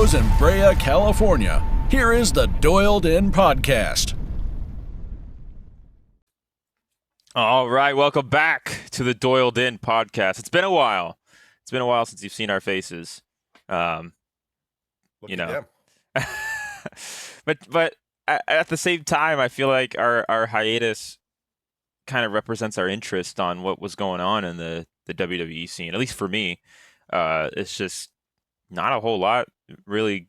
studios in Brea, California, here is the Doyledin podcast. All right, welcome back to the Doyledin podcast. It's been a while. It's been a while since you've seen our faces. Look You at know, them. but at the same time, I feel like our hiatus kind of represents our interest on what was going on in the WWE scene. At least for me, it's just not a whole lot really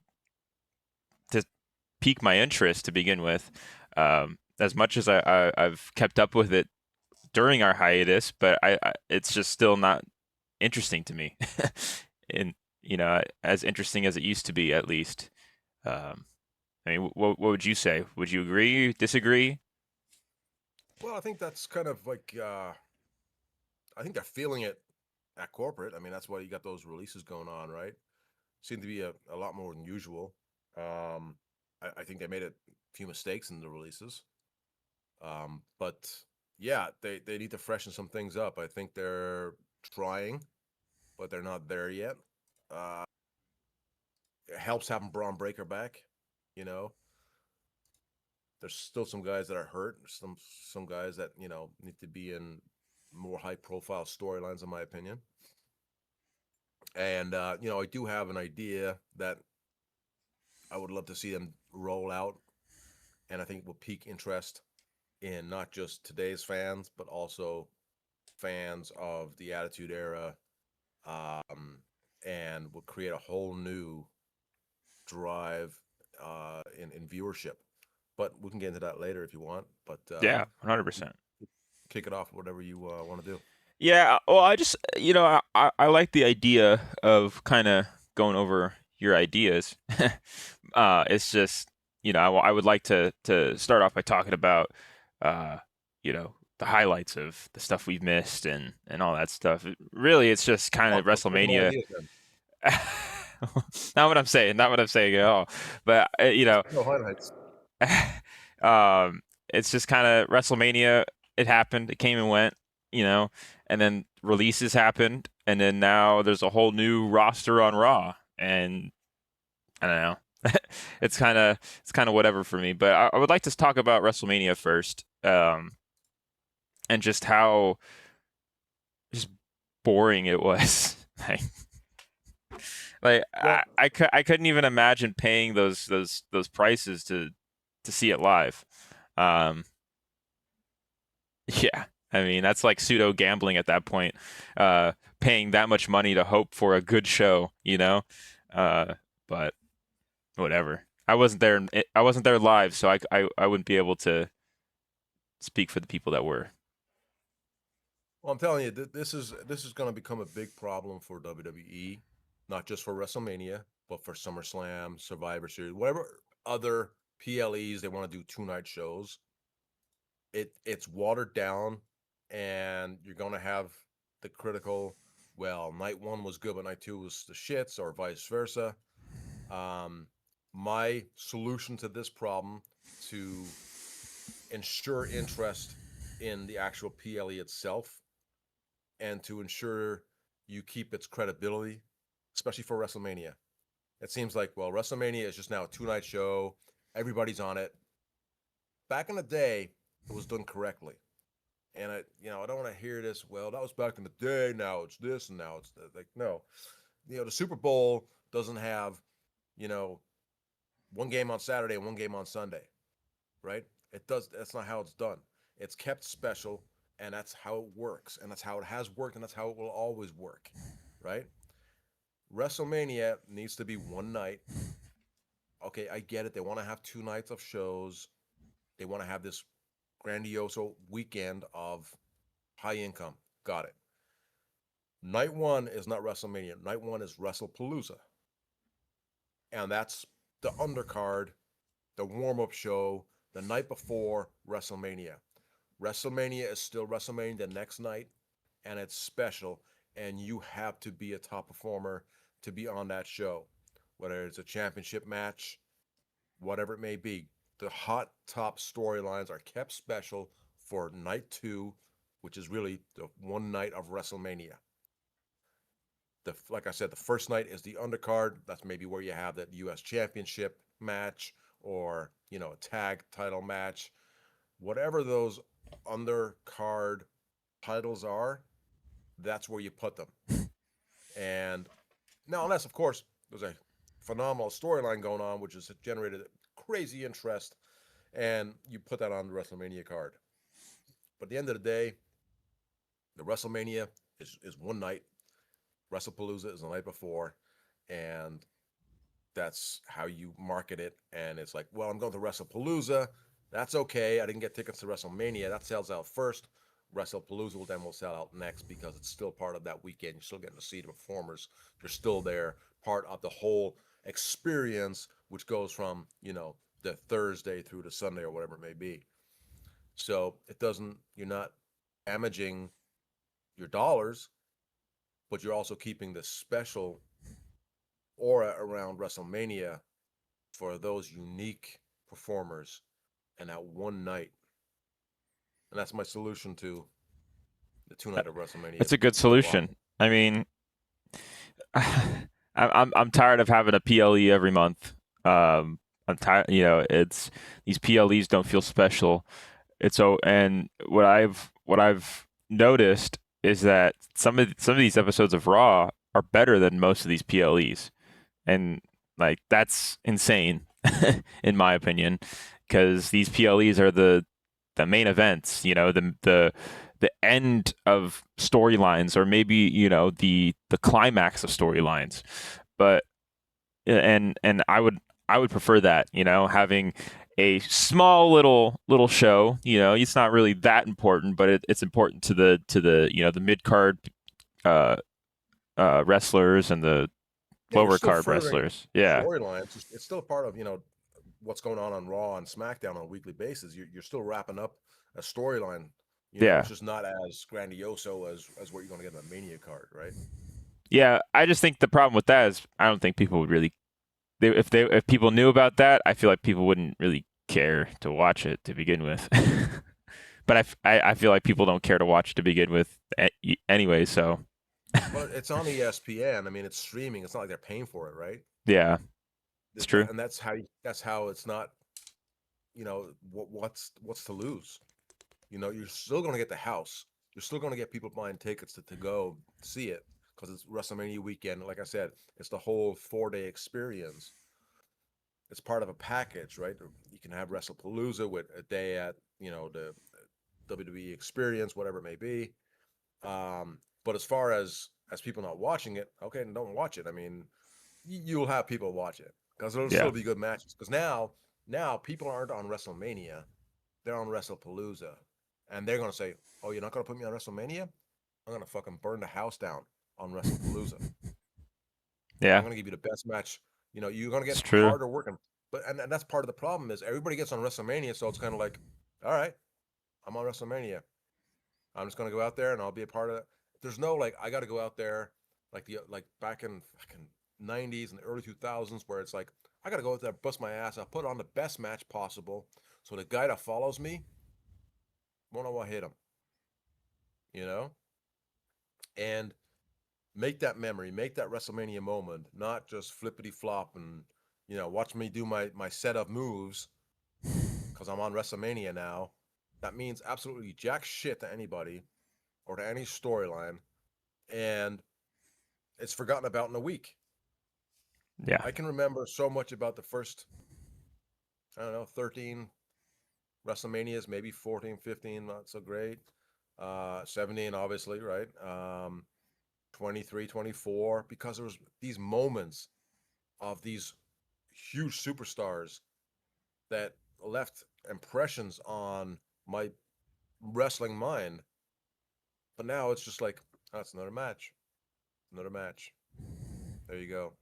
to pique my interest to begin with. As much as I've kept up with it during our hiatus, but it's just still not interesting to me, and as interesting as it used to be, at least. I mean, what would you say? Would you agree? Disagree? Well, I think that's kind of like I think they're feeling it at corporate. I mean, that's why you got those releases going on, right? Seem to be a lot more than usual. I think they made a few mistakes in the releases. But yeah, they need to freshen some things up. I think they're trying, but they're not there yet. It helps having Braun Breaker back, you know. There's still some guys that are hurt. Some guys that need to be in more high profile storylines, in my opinion. And I do have an idea that I would love to see them roll out, and I think will pique interest in not just today's fans, but also fans of the Attitude Era, and will create a whole new drive in viewership. But we can get into that later if you want. But Yeah, 100%. kick it off, whatever you want to do. Yeah, well, I just, I like the idea of kind of going over your ideas. It's just, I would like to start off by talking about, the highlights of the stuff we've missed and all that stuff. Really, it's just kind of WrestleMania. Not what I'm saying. Not what I'm saying at all. But No highlights. it's just kind of WrestleMania. It happened. It came and went. And then releases happened, and then now there's a whole new roster on Raw, and I don't know. It's kind of whatever for me. But I would like to talk about WrestleMania first, and just how just boring it was. I couldn't even imagine paying those prices to see it live. Yeah. I mean, that's like pseudo gambling at that point, paying that much money to hope for a good show, but whatever. I wasn't there. I wasn't there live, so I wouldn't be able to speak for the people that were. Well, I'm telling you, this is going to become a big problem for WWE, not just for WrestleMania, but for SummerSlam, Survivor Series, whatever other PLEs they want to do 2-night shows. It's watered down, and you're going to have the critical, well, night 1 was good, but night 2 was the shits, or vice versa. My solution to this problem, to ensure interest in the actual PLE itself, and to ensure you keep its credibility, especially for WrestleMania. It seems like, well, WrestleMania is just now a 2-night show. Everybody's on it. Back in the day, it was done correctly. And I don't want to hear this. Well, that was back in the day. Now it's this, and now it's like, no. The Super Bowl doesn't have, one game on Saturday and one game on Sunday, right? It does. That's not how it's done. It's kept special, and that's how it works, and that's how it has worked, and that's how it will always work, right? WrestleMania needs to be one night. Okay, I get it. They want to have 2 nights of shows. They want to have this grandiose weekend of high income. Got it. Night 1 is not WrestleMania. Night 1 is WrestlePalooza. And that's the undercard, the warm-up show, the night before WrestleMania. WrestleMania is still WrestleMania the next night, and it's special, and you have to be a top performer to be on that show, whether it's a championship match, whatever it may be. The hot top storylines are kept special for night 2, which is really the one night of WrestleMania. like I said, the first night is the undercard. That's maybe where you have that U.S. Championship match or a tag title match, whatever those undercard titles are. That's where you put them. And now, unless of course there's a phenomenal storyline going on, which has generated crazy interest, and you put that on the WrestleMania card. But at the end of the day, the WrestleMania is one night. WrestlePalooza is the night before, and that's how you market it. And it's like, well, I'm going to WrestlePalooza. That's okay. I didn't get tickets to WrestleMania. That sells out first. WrestlePalooza will sell out next because it's still part of that weekend. You're still getting to see the performers. You're still there, part of the whole experience, which goes from, the Thursday through to Sunday or whatever it may be. So you're not damaging your dollars, but you're also keeping the special aura around WrestleMania for those unique performers and that one night. And that's my solution to the 2-night of WrestleMania. It's a good solution. I mean, I'm tired of having a PLE every month. I'm tired. It's these PLEs don't feel special. And what I've noticed is that some of these episodes of Raw are better than most of these PLEs, and like that's insane in my opinion, because these PLEs are the main events. The end of storylines, or maybe the climax of storylines. But and I would prefer that, having a small little show. It's not really that important, but it's important to the the mid card wrestlers and the lower card wrestlers. Yeah, storylines. It's still part of what's going on Raw and SmackDown on a weekly basis. You're still wrapping up a storyline. It's just not as grandioso as what you're going to get on the Mania card, right? Yeah, I just think the problem with that is I don't think people would really. If people knew about that, I feel like people wouldn't really care to watch it to begin with. But I feel like people don't care to watch to begin with anyway. So. Well, it's on ESPN. I mean, it's streaming. It's not like they're paying for it, right? Yeah, it's true. And that's how it's not. What's to lose? You're still going to get the house. You're still going to get people buying tickets to go see it because it's WrestleMania weekend. Like I said, it's the whole 4-day experience. It's part of a package, right? You can have WrestlePalooza with a day at the WWE experience, whatever it may be. But as far as people not watching it, okay, don't watch it. I mean, you'll have people watch it because there'll still be good matches. Because now people aren't on WrestleMania; they're on WrestlePalooza, and they're gonna say, "Oh, you're not gonna put me on WrestleMania? I'm gonna fucking burn the house down on WrestlePalooza. Yeah, I'm gonna give you the best match. You're gonna get true. harder working." But and that's part of the problem is everybody gets on WrestleMania, so it's kind of like, all right, I'm on WrestleMania. I'm just gonna go out there and I'll be a part of it. There's no like I got to go out there like back in fucking 90s and the early 2000s where it's like I got to go out there, bust my ass, I'll put on the best match possible so the guy that follows me won't know what hit him. And make that memory, make that WrestleMania moment, not just flippity flop and watch me do my set of moves because I'm on WrestleMania now. That means absolutely jack shit to anybody or to any storyline, and it's forgotten about in a week. Yeah. I can remember so much about the first, 13 WrestleManias, maybe 14, 15, not so great. 17, obviously, right? 23, 24, because there was these moments of these huge superstars that left impressions on my wrestling mind. But now it's just like, oh, it's another match. Another match. There you go.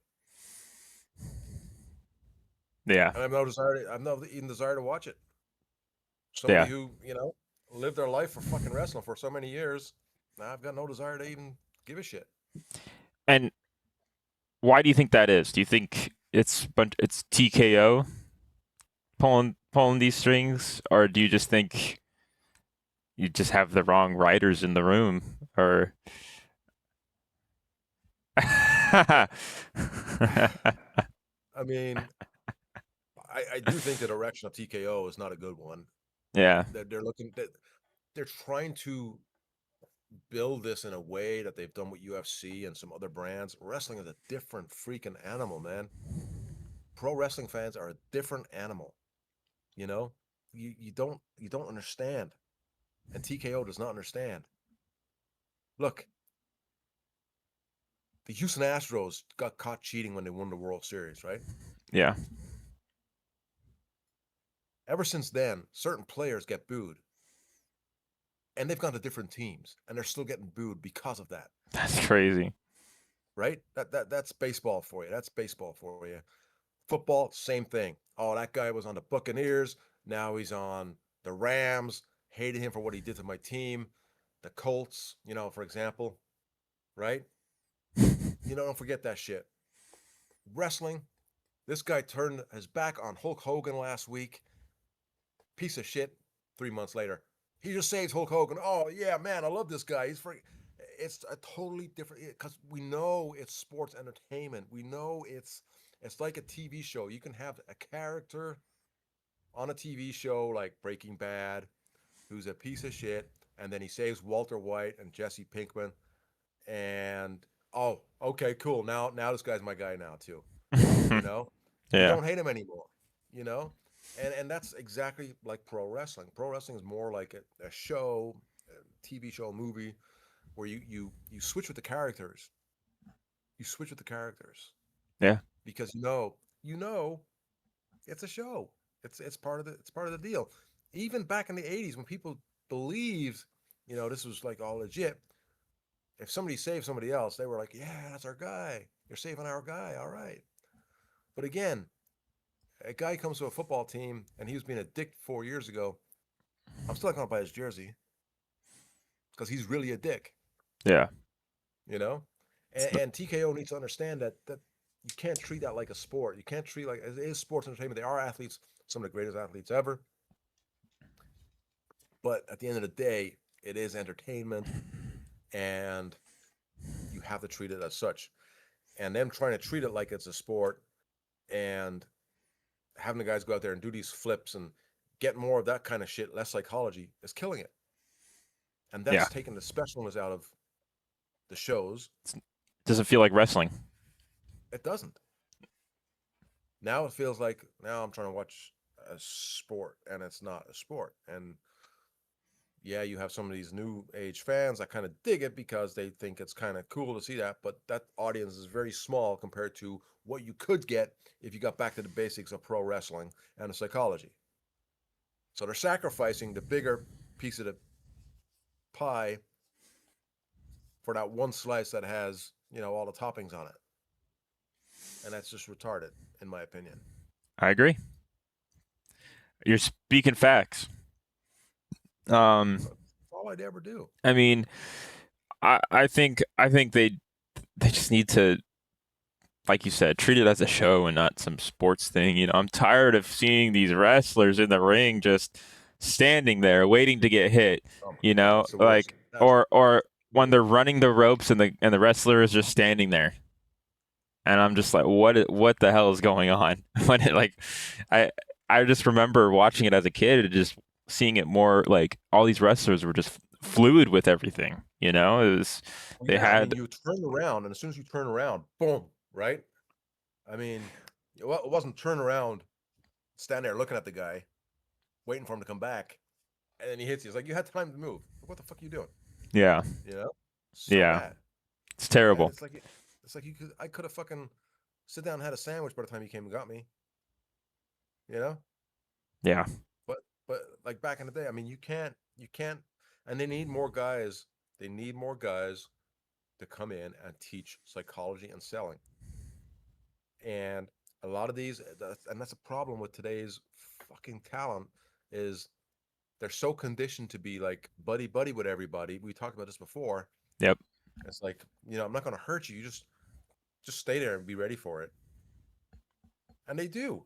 Yeah. And I have no even desire to watch it. Somebody who, lived their life for fucking wrestling for so many years. Now I've got no desire to even give a shit. And why do you think that is? Do you think it's TKO pulling these strings, or do you just think you just have the wrong writers in the room, or I mean, I do think the direction of TKO is not a good one. Yeah. They're looking that they're trying to build this in a way that they've done with UFC and some other brands. Wrestling is a different freaking animal, man. Pro wrestling fans are a different animal. You know, you don't understand, and TKO does not understand. Look, the Houston Astros got caught cheating when they won the World Series, right? Yeah. Ever since then, certain players get booed, and they've gone to different teams, and they're still getting booed because of that, That's crazy. right? That's baseball for you. That's baseball for you. Football, same thing. Oh, that guy was on the Buccaneers. Now he's on the Rams. Hated him for what he did to my team. The Colts, for example, right? Don't forget that shit. Wrestling, this guy turned his back on Hulk Hogan last week. Piece of shit. 3 months later, he just saves Hulk Hogan. Oh yeah, man, I love this guy. He's free. It's a totally different because we know it's sports entertainment. We know it's like a TV show. You can have a character on a TV show like Breaking Bad, who's a piece of shit, and then he saves Walter White and Jesse Pinkman, and oh, okay, cool. Now this guy's my guy now too. You know, you Yeah. don't hate him anymore. You know, and that's exactly like pro wrestling. Pro wrestling is more like a show, a TV show, movie, where you switch with the characters. You switch with the characters Yeah. because you know it's a show. It's part of the deal. Even back in the 80s when people believed, this was like all legit, if somebody saved somebody else, they were like, "Yeah, that's our guy. You're saving our guy. All right." But again, a guy comes to a football team and he was being a dick 4 years ago. I'm still not going to buy his jersey because he's really a dick, Yeah. you know? And TKO needs to understand that you can't treat that like a sport. You can't treat like it is sports entertainment. They are athletes, some of the greatest athletes ever. But at the end of the day, it is entertainment, and you have to treat it as such. And them trying to treat it like it's a sport and having the guys go out there and do these flips and get more of that kind of shit, less psychology, is killing it. And Yeah. that's taking the specialness out of the shows. Doesn't feel like wrestling. It doesn't. Now it feels like now I'm trying to watch a sport and it's not a sport. And yeah, you have some of these new age fans that kind of dig it because they think it's kind of cool to see that, but that audience is very small compared to what you could get if you got back to the basics of pro wrestling and the psychology. So they're sacrificing the bigger piece of the pie for that one slice that has, all the toppings on it. And that's just retarded, in my opinion. I agree. You're speaking facts. That's all I'd ever do. I mean, I think they just need to, like you said, treat it as a show and not some sports thing. I'm tired of seeing these wrestlers in the ring just standing there waiting to get hit. That's the worst. Like That's or when they're running the ropes and the wrestler is just standing there. And I'm just like, what the hell is going on? When I just remember watching it as a kid and just seeing it more like all these wrestlers were just fluid with everything. It was they had you turn around, and as soon as you turn around, boom, right? I mean, it wasn't turn around, stand there looking at the guy, waiting for him to come back, and then he hits you. It's like you had time to move. What the fuck are you doing? yeah So yeah bad. it's terrible. It's like I could have fucking sit down and had a sandwich by the time you came and got me. Yeah But like back in the day, I mean, you can't, and they need more guys. They need more guys to come in and teach psychology and selling. And a lot of these, and that's a problem with today's fucking talent, is they're so conditioned to be like buddy buddy with everybody. We talked about this before. Yep. It's like, I'm not going to hurt you. You just stay there and be ready for it. And they do.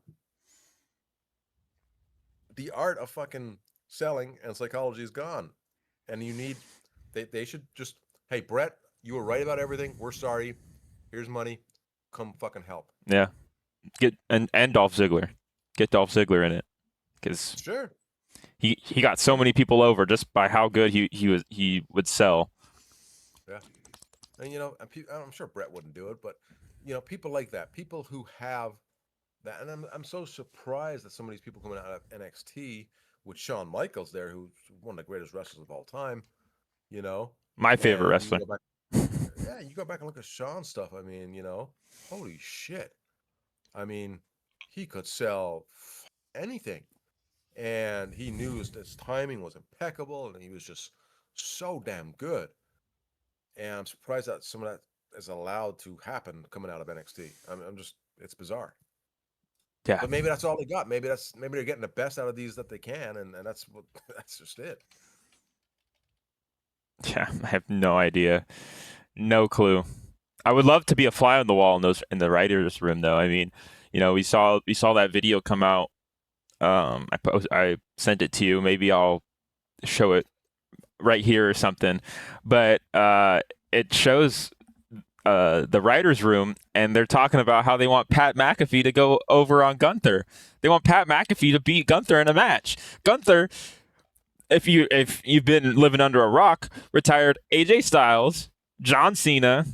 The art of fucking selling and psychology is gone. And you need, they should just, hey, Brett, you were right about everything. We're sorry. Here's money. Come fucking help. Yeah. Get and Dolph Ziggler. Get Dolph Ziggler in it, because Sure. he got so many people over just by how good he would sell. Yeah. And I'm sure Brett wouldn't do it, but people like that, people who have that, and I'm so surprised that some of these people coming out of NXT with Shawn Michaels there, who's one of the greatest wrestlers of all time, My favorite and wrestler. you go back and look at Shawn's stuff. I mean, holy shit. I mean, he could sell anything, and he knew his timing was impeccable, and he was just so damn good. And I'm surprised that some of that is allowed to happen coming out of NXT. I'm just, it's bizarre. Yeah. But maybe that's all they got. Maybe they're getting the best out of these that they can, and that's that's just it. Yeah, I have no idea. No clue. I would love to be a fly on the wall in the writers' room, though. I mean, we saw that video come out. I sent it to you. Maybe I'll show it right here or something. But it shows the writers' room, and they're talking about how they want Pat McAfee to go over on Gunther. They want Pat McAfee to beat Gunther in a match. Gunther, if you've been living under a rock, retired AJ Styles, John Cena,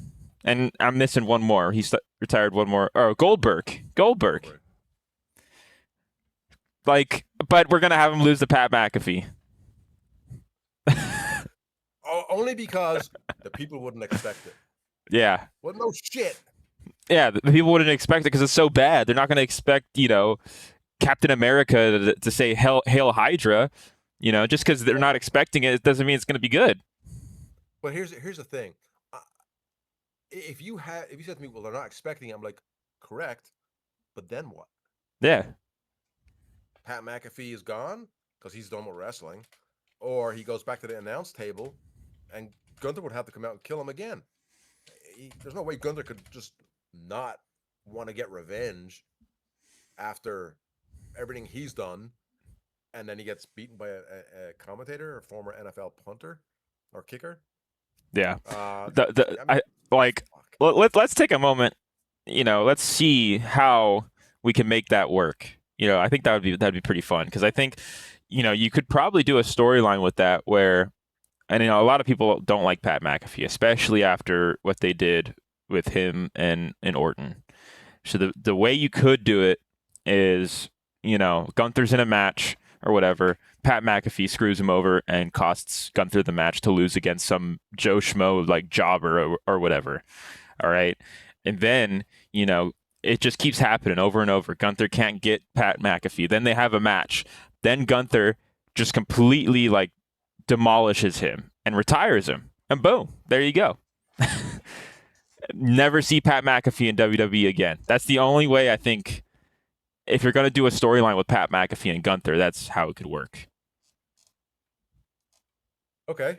and I'm missing one more. He's retired one more. Oh, Goldberg. But we're gonna have him lose to Pat McAfee. Only because the people wouldn't expect it. Yeah. Well, no shit. Yeah, the people wouldn't expect it because it's so bad. They're not going to expect, Captain America to say Hail Hydra. Just because they're not expecting it doesn't mean it's going to be good. But here's the thing. If you said to me, well, they're not expecting it, I'm like, correct. But then what? Yeah. Pat McAfee is gone because he's done with wrestling, or he goes back to the announce table, and Gunther would have to come out and kill him again. There's no way Gunther could just not want to get revenge after everything he's done, and then he gets beaten by a commentator or former NFL punter or kicker. Yeah. Let's take a moment. Let's see how we can make that work. I think that'd be pretty fun, because I think you could probably do a storyline with that where, and a lot of people don't like Pat McAfee, especially after what they did with him and Orton. So the way you could do it is, Gunther's in a match or whatever, Pat McAfee screws him over and costs Gunther the match to lose against some Joe Schmo like jobber or whatever. All right. And then, it just keeps happening over and over. Gunther can't get Pat McAfee. Then they have a match. Then Gunther just completely demolishes him and retires him. And boom, there you go. Never see Pat McAfee in WWE again. That's the only way, I think, if you're going to do a storyline with Pat McAfee and Gunther, that's how it could work. Okay.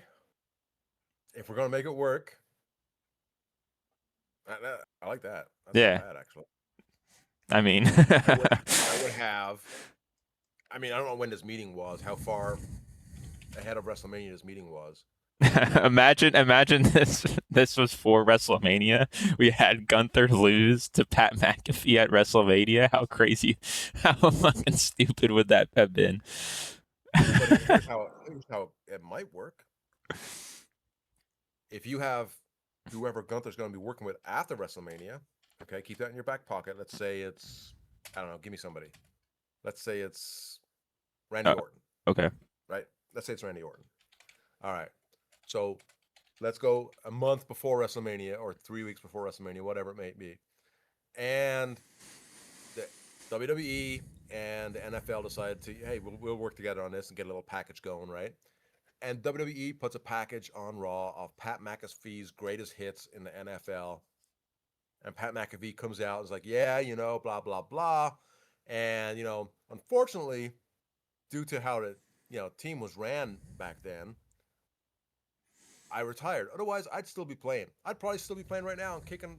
If we're going to make it work, I like that. That's Yeah. not bad, actually. I mean, I would have. I mean, I don't know when this meeting was, how far ahead of WrestleMania this meeting was. imagine this was for WrestleMania. We had Gunther lose to Pat McAfee at WrestleMania. How crazy, how fucking stupid would that have been? But here's how it might work. If you have whoever Gunther's going to be working with after WrestleMania, okay, keep that in your back pocket. Let's say it's, I don't know, give me somebody. Let's say it's Randy Orton. Okay. Right? Let's say it's Randy Orton. All right. So let's go a month before WrestleMania or 3 weeks before WrestleMania, whatever it may be. And the WWE and the NFL decide to, hey, we'll work together on this and get a little package going, right? And WWE puts a package on Raw of Pat McAfee's greatest hits in the NFL. And Pat McAfee comes out and is like, yeah, blah, blah, blah. And, unfortunately, due to how the, team was ran back then, I retired. Otherwise, I'd still be playing. I'd probably still be playing right now and kicking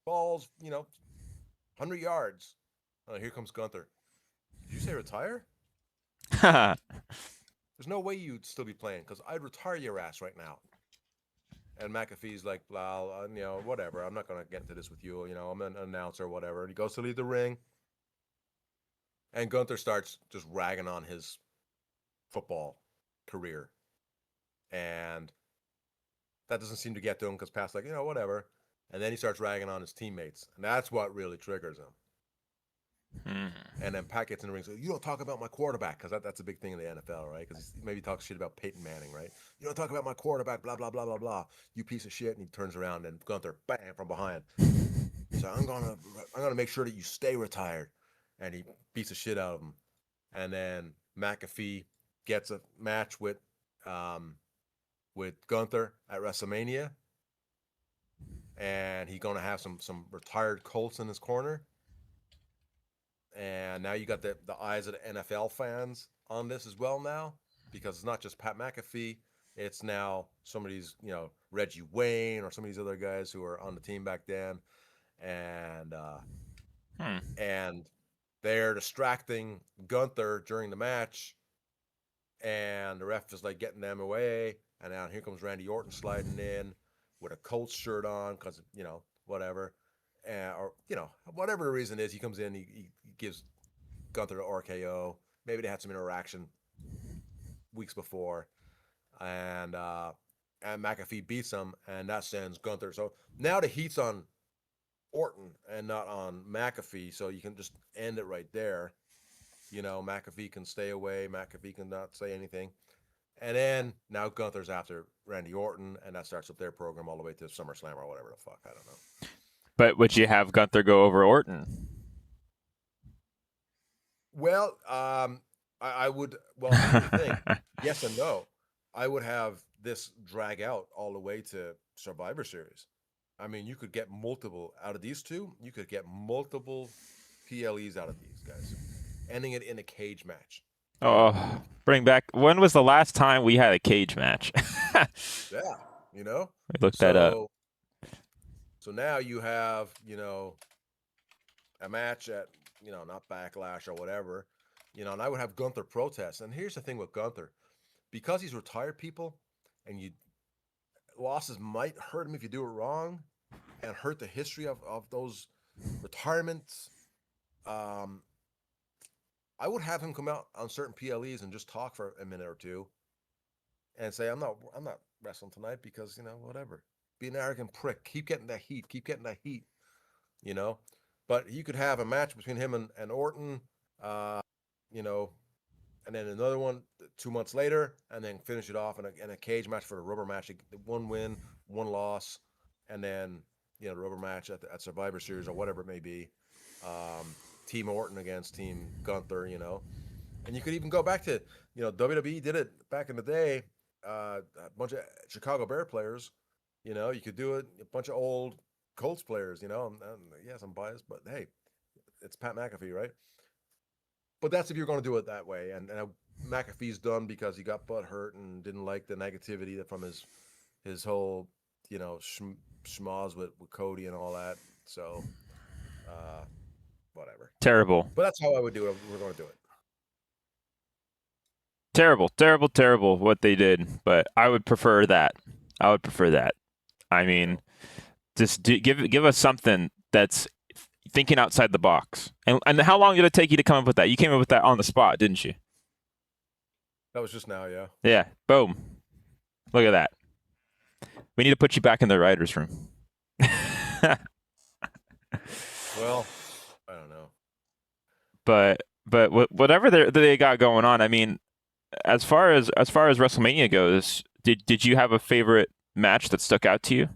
balls, 100 yards. Here comes Gunther. Did you say retire? There's no way you'd still be playing, because I'd retire your ass right now. And McAfee's like, well, whatever. I'm not gonna get into this with you. I'm an announcer, or whatever. And he goes to leave the ring, and Gunther starts just ragging on his football career, and that doesn't seem to get to him because Pat's like, whatever. And then he starts ragging on his teammates, and that's what really triggers him. And then Pat gets in the ring and says, you don't talk about my quarterback, because that's a big thing in the NFL, right? Because he maybe talks shit about Peyton Manning, right? You don't talk about my quarterback, blah, blah, blah, blah, blah. You piece of shit. And he turns around, and Gunther, bam, from behind. He's like, I'm gonna make sure that you stay retired. And he beats the shit out of him. And then McAfee gets a match with Gunther at WrestleMania. And he's gonna have some retired Colts in his corner. And now you got the eyes of the NFL fans on this as well now, because it's not just Pat McAfee. It's now some of these, Reggie Wayne or some of these other guys who were on the team back then. And and they're distracting Gunther during the match. And the ref is like getting them away. And now here comes Randy Orton sliding in with a Colts shirt on because, whatever. Or whatever the reason is, he comes in, he gives Gunther an RKO. Maybe they had some interaction weeks before, and McAfee beats him, and that sends Gunther. So now the heat's on Orton and not on McAfee, so you can just end it right there. McAfee can stay away. McAfee can not say anything. And then now Gunther's after Randy Orton, and that starts up their program all the way to SummerSlam or whatever the fuck. I don't know. But would you have Gunther go over Orton? Well, I would. Well, here's the thing. Yes and no. I would have this drag out all the way to Survivor Series. I mean, you could get multiple out of these two. You could get multiple PLEs out of these guys, ending it in a cage match. Oh, bring back. When was the last time we had a cage match? Yeah, We looked that up. So now you have, a match at, not Backlash or whatever, and I would have Gunther protest. And here's the thing with Gunther, because he's retired people, and losses might hurt him if you do it wrong, and hurt the history of those retirements. I would have him come out on certain PLEs and just talk for a minute or two, and say, I'm not wrestling tonight because whatever. Be an arrogant prick. Keep getting that heat. But you could have a match between him and Orton, and then another one 2 months later, and then finish it off in a cage match for a rubber match. One win, one loss, and then the rubber match at Survivor Series or whatever it may be. Team Orton against Team Gunther, and you could even go back to WWE did it back in the day. A bunch of Chicago Bear players. You could do it. A bunch of old Colts players. And yes, I'm biased, but hey, it's Pat McAfee, right? But that's if you're going to do it that way. And McAfee's done because he got butt hurt and didn't like the negativity from his whole schmoz with Cody and all that. So, whatever. Terrible. But that's how I would do it. We're going to do it. Terrible what they did. But I would prefer that. I mean, just give us something that's thinking outside the box. And how long did it take you to come up with that? You came up with that on the spot, didn't you? That was just now, yeah. Yeah. Boom. Look at that. We need to put you back in the writer's room. Well, I don't know. But whatever they got going on, I mean, as far as WrestleMania goes, did you have a favorite match that stuck out to you?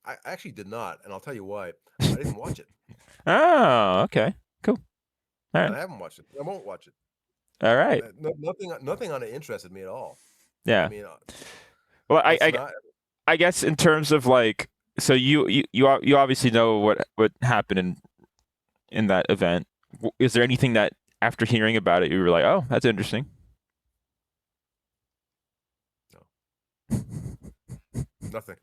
I actually did not, and I'll tell you why. I didn't watch it. Oh, okay, cool. All right. And I haven't watched it. I won't watch it. All right. Nothing on it interested me at all. Yeah. I mean, well, I guess in terms of like, so you obviously know what happened in that event. Is there anything that after hearing about it you were like, oh, that's interesting? No. Nothing.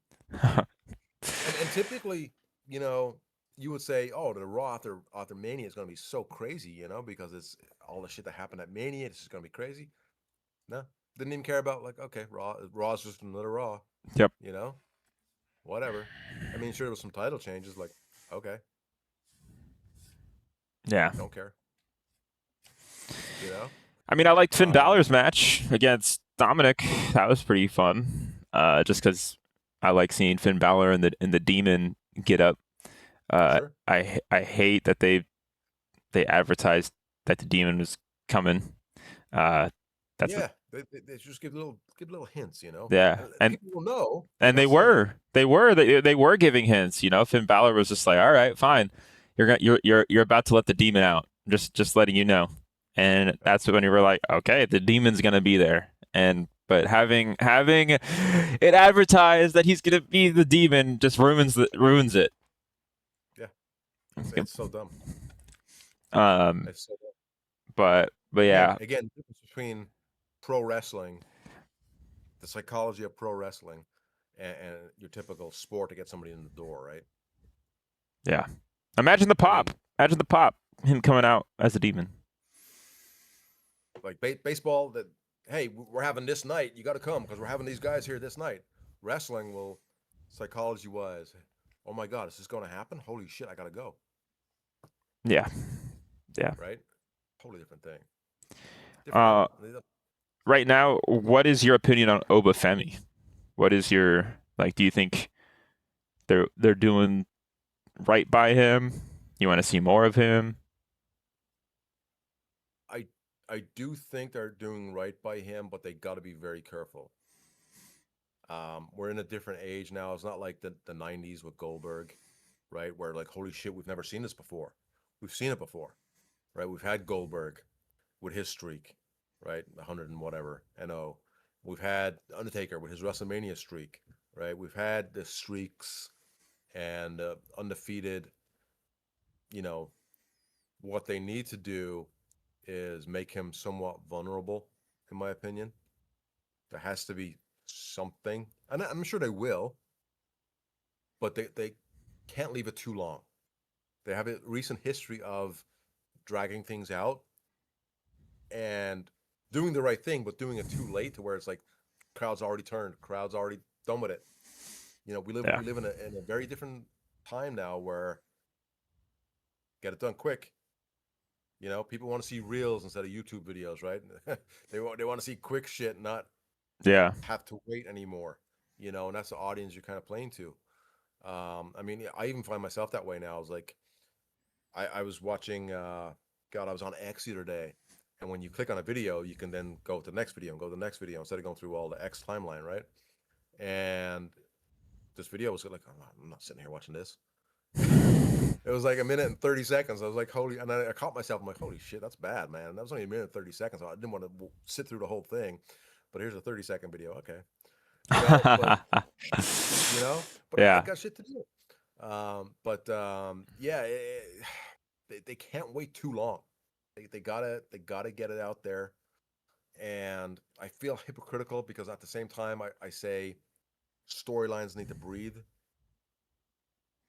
And typically, you would say, oh, the Raw after Mania is going to be so crazy, because it's all the shit that happened at Mania. This is going to be crazy. No, didn't even care about, like, okay, Raw is just another Raw. Yep. You know, whatever. I mean, sure, there was some title changes. Like, okay, Yeah. don't care. You know. I mean, I liked Finn Um, Balor's match against Dominic. That was pretty fun. Just because I like seeing Finn Balor in the Demon get up. sure. I hate that they advertised that the Demon was coming. Uh, that's Yeah, they just give little hints. You know, yeah, and and people will know. They're and gonna they see it. were giving hints. You know, Finn Balor was just like, all right, fine, you're about to let the Demon out. Just letting you know. And that's when you were like, okay, the Demon's gonna be there. And but having it advertised that he's gonna be the Demon just ruins it. Yeah, it's so dumb. Um, It's so dumb. but Again, yeah, again, the difference between pro wrestling, the psychology of pro wrestling, and your typical sport to get somebody in the door, right? yeah. Imagine the I pop. mean, Imagine the pop. Him coming out as a Demon. like baseball, that hey, we're having this night, you got to come because we're having these guys here this night. Wrestling will, psychology wise, oh my god, is this going to happen? Holy shit, I got to go. Yeah, yeah. Right? Totally different thing. Different Uh, animal. right now, what is your opinion on Obafemi? What is your like? Do you think they're doing right by him? You want to see more of him? I I do think they're doing right by him, but they got to be very careful. We're in a different age now. It's not like the 90s with Goldberg, right? Where like, holy shit, we've never seen this before. We've seen it before, right? We've had Goldberg with his streak, right? 100 and whatever, and oh. We've had Undertaker with his WrestleMania streak, right? We've had the streaks and undefeated. You know, what they need to do is make him somewhat vulnerable, in my opinion. There has to be something, and I'm sure they will, but they can't leave it too long. They have a recent history of dragging things out and doing the right thing, but doing it too late to where it's like crowd's already turned, crowd's already done with it. You know, Yeah, we live in a very different time now where get it done quick. You know, people want to see reels instead of YouTube videos, right? They want to see quick shit, not yeah, have to wait anymore. You know, and that's the audience you're kind of playing to. I mean, I even find myself that way now. I was like, I was watching, God, I was on X the other day, and when you click on a video, you can then go to the next video and go to the next video instead of going through all the X timeline, right? And this video was like, I'm not sitting here watching this. It was like a minute and 30 seconds. I was like, holy, and I caught myself. I'm like, holy shit, that's bad, man. That was only a minute and 30 seconds. I didn't want to sit through the whole thing, but here's a 30-second video. Okay. You know, but I yeah. got shit to do. Yeah, they can't wait too long. They gotta get it out there. And I feel hypocritical because at the same time I say storylines need to breathe,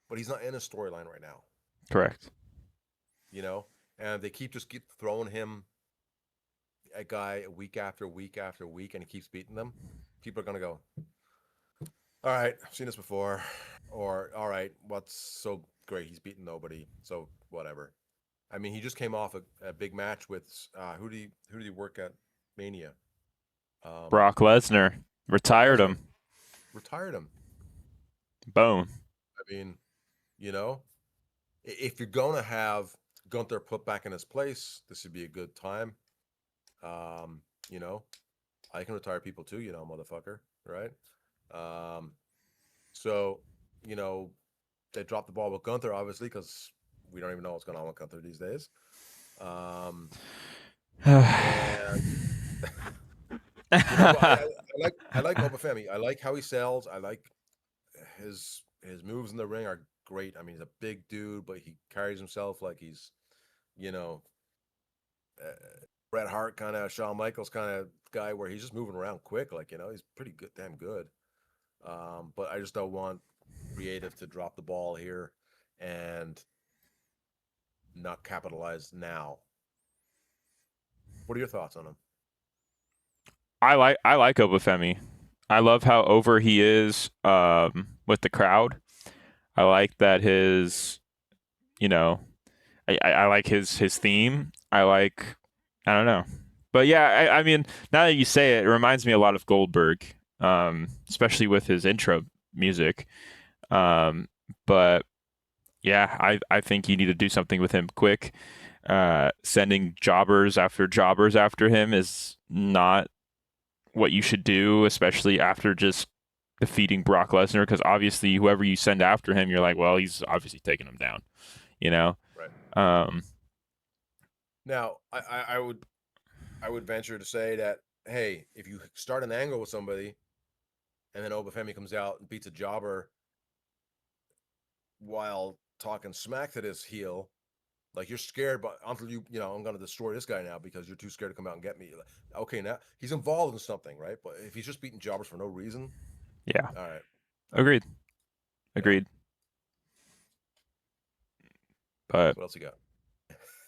but he's not in a storyline right now, Correct. you know? And they keep throwing him a guy week after week after week and he keeps beating them. People are gonna go, all right, I've seen this before. Or all right, what's so great? He's beaten nobody. So whatever. I mean, he just came off a big match with who did he work at Mania? Brock Lesnar Brock retired Lesnar him. retired him. Boom. I mean, you know, if you're gonna have Gunther put back in his place, this would be a good time. You know, I can retire people too, you know, motherfucker, right? Um, so you know, they dropped the ball with Gunther, obviously, because we don't even know what's going on with Gunther these days. And but I like Obafemi. I like how he sells. I like his moves in the ring are great. I mean, he's a big dude, but he carries himself like he's, you know, Bret Hart kind of, Shawn Michaels kind of guy, where he's just moving around quick. Like, you know, he's pretty good, damn good. But I just don't want creative to drop the ball here and not capitalize now. What are your thoughts on him? I like Obafemi. I love how over he is with the crowd. I like that his, you know, I like his theme. I don't know. But yeah, I mean, now that you say it, it reminds me a lot of Goldberg, especially with his intro music. Um, but yeah, I think you need to do something with him quick. Sending jobbers after him is not what you should do, especially after just defeating Brock Lesnar, because obviously whoever you send after him, you're like, well, he's obviously taking him down, you know? Right. Um, Now, I would venture to say that, hey, if you start an angle with somebody, and then Obafemi comes out and beats a jobber while talking smack to this heel, like you're scared, but until I'm going to destroy this guy now because you're too scared to come out and get me. Okay, now he's involved in something, right? But if he's just beating jobbers for no reason, yeah, all right, agreed, agreed. But what else you got?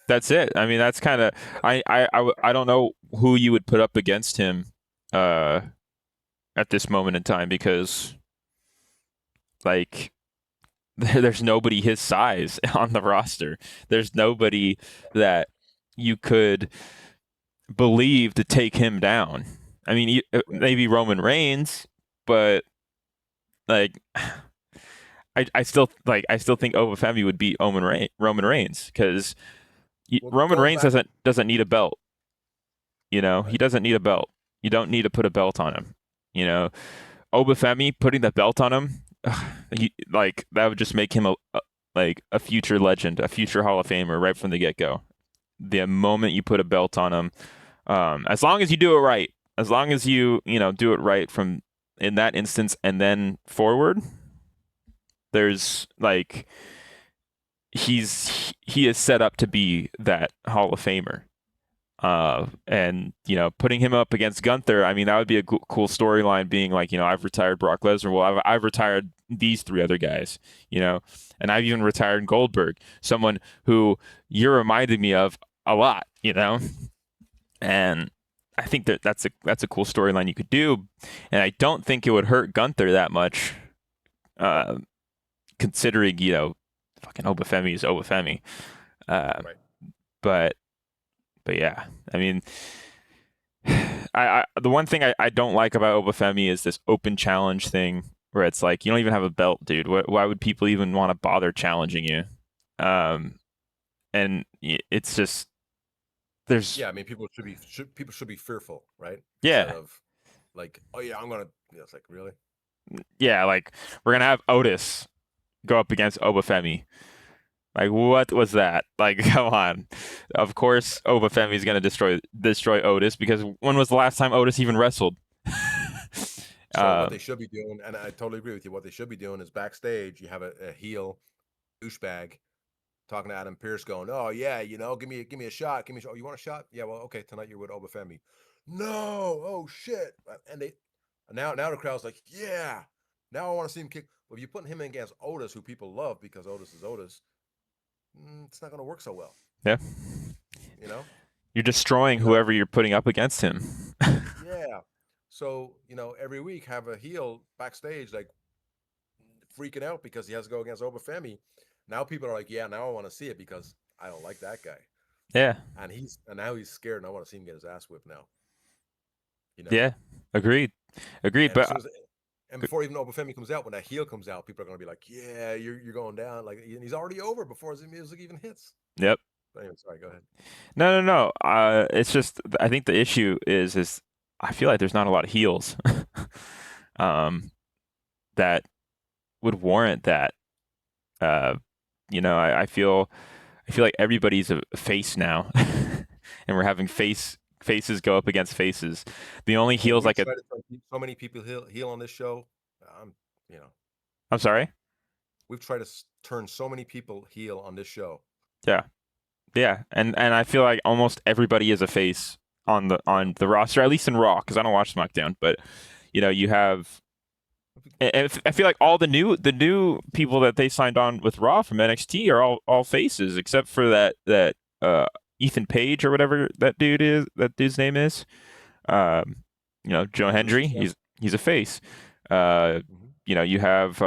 that's it. I mean, that's kind of I don't know who you would put up against him at this moment in time, because like there's nobody his size on the roster. There's nobody that you could believe to take him down. I mean, maybe Roman Reigns, but like I still think Obafemi would beat Roman Reigns, because Roman Reigns doesn't need a belt. You know, he doesn't need a belt. You don't need to put a belt on him. You know, Obafemi putting the belt on him, like that would just make him a future legend, a future Hall of Famer right from the get-go. The moment you put a belt on him, as long as you do it right, as long as you do it right from in that instance and then forward, there's like he is set up to be that Hall of Famer. And putting him up against Gunther, I mean, that would be a cool storyline, being like, I've retired Brock Lesnar. Well, I've retired these three other guys, and I've even retired Goldberg, someone who you're reminded me of a lot, and I think that's a cool storyline you could do, and I don't think it would hurt Gunther that much, considering fucking Obafemi is Obafemi, Right. But yeah, I mean, the one thing I don't like about Obafemi is this open challenge thing, where it's like, you don't even have a belt, dude. Why would people even want to bother challenging you? And it's just I mean, people should be fearful, right? Yeah. Instead of like, oh yeah, I'm gonna. It's like, really? Yeah, like we're gonna have Otis go up against Obafemi. Like, what was that? Like, come on. Of course, Obafemi is going to destroy Otis, because when was the last time Otis even wrestled? So what they should be doing, and I totally agree with you, what they should be doing is backstage, you have a heel douchebag talking to Adam Pearce going, oh, yeah, give me a shot. Oh, you want a shot? Yeah, well, okay, tonight you're with Obafemi. No, oh, shit. And now the crowd's like, yeah, now I want to see him kick. But if you're putting him in against Otis, who people love because Otis is Otis, it's not going to work so well. Yeah. You're destroying whoever you're putting up against him. Yeah. So, every week have a heel backstage like freaking out because he has to go against Obafemi. Now people are like, yeah, now I want to see it because I don't like that guy. Yeah. And now he's scared, and I want to see him get his ass whipped now. Yeah. Agreed. And before even Obafemi comes out, when that heel comes out, people are going to be like, yeah, you're going down. Like, and he's already over before his music even hits. Yep. But anyway, sorry, go ahead. No. It's just, I think the issue is I feel like there's not a lot of heels that would warrant that. I feel like everybody's a face now, and we're having faces go up against faces. The only heels like so many people heel on this show. I'm sorry. We've tried to turn so many people heel on this show. Yeah, and I feel like almost everybody is a face on the roster, at least in Raw, because I don't watch SmackDown. But you have, I feel like all the new people that they signed on with Raw from NXT are all faces, except for that Ethan Page or whatever that dude's name is. Joe Hendry. He's a face. Mhm. You have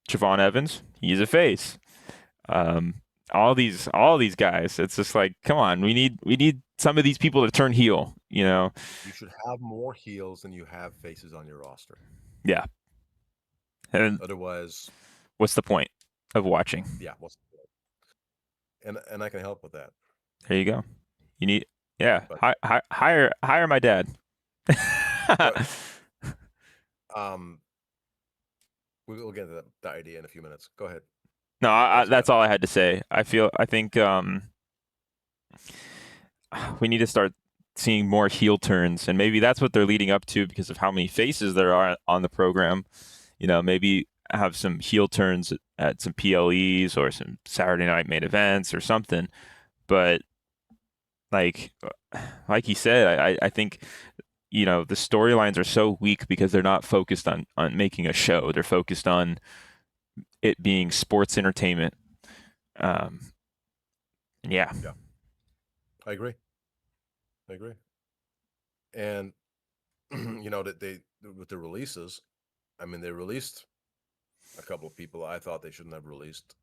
Javon Evans. He's a face. Um, all these guys. It's just like, come on, we need some of these people to turn heel. You should have more heels than you have faces on your roster. Yeah. And Otherwise, what's the point of watching? yeah, and I can help with that. There you go. You need, yeah, But hire my dad. um, we'll get to that idea in a few minutes. Go ahead. No, that's all I had to say. I think we need to start seeing more heel turns, and maybe that's what they're leading up to because of how many faces there are on the program. Maybe have some heel turns at some PLEs or some Saturday night main events or something. But like you said, I think the storylines are so weak because they're not focused on making a show. They're focused on it being sports entertainment. Yeah. I agree. And that they with the releases, I mean, they released a couple of people I thought they shouldn't have released.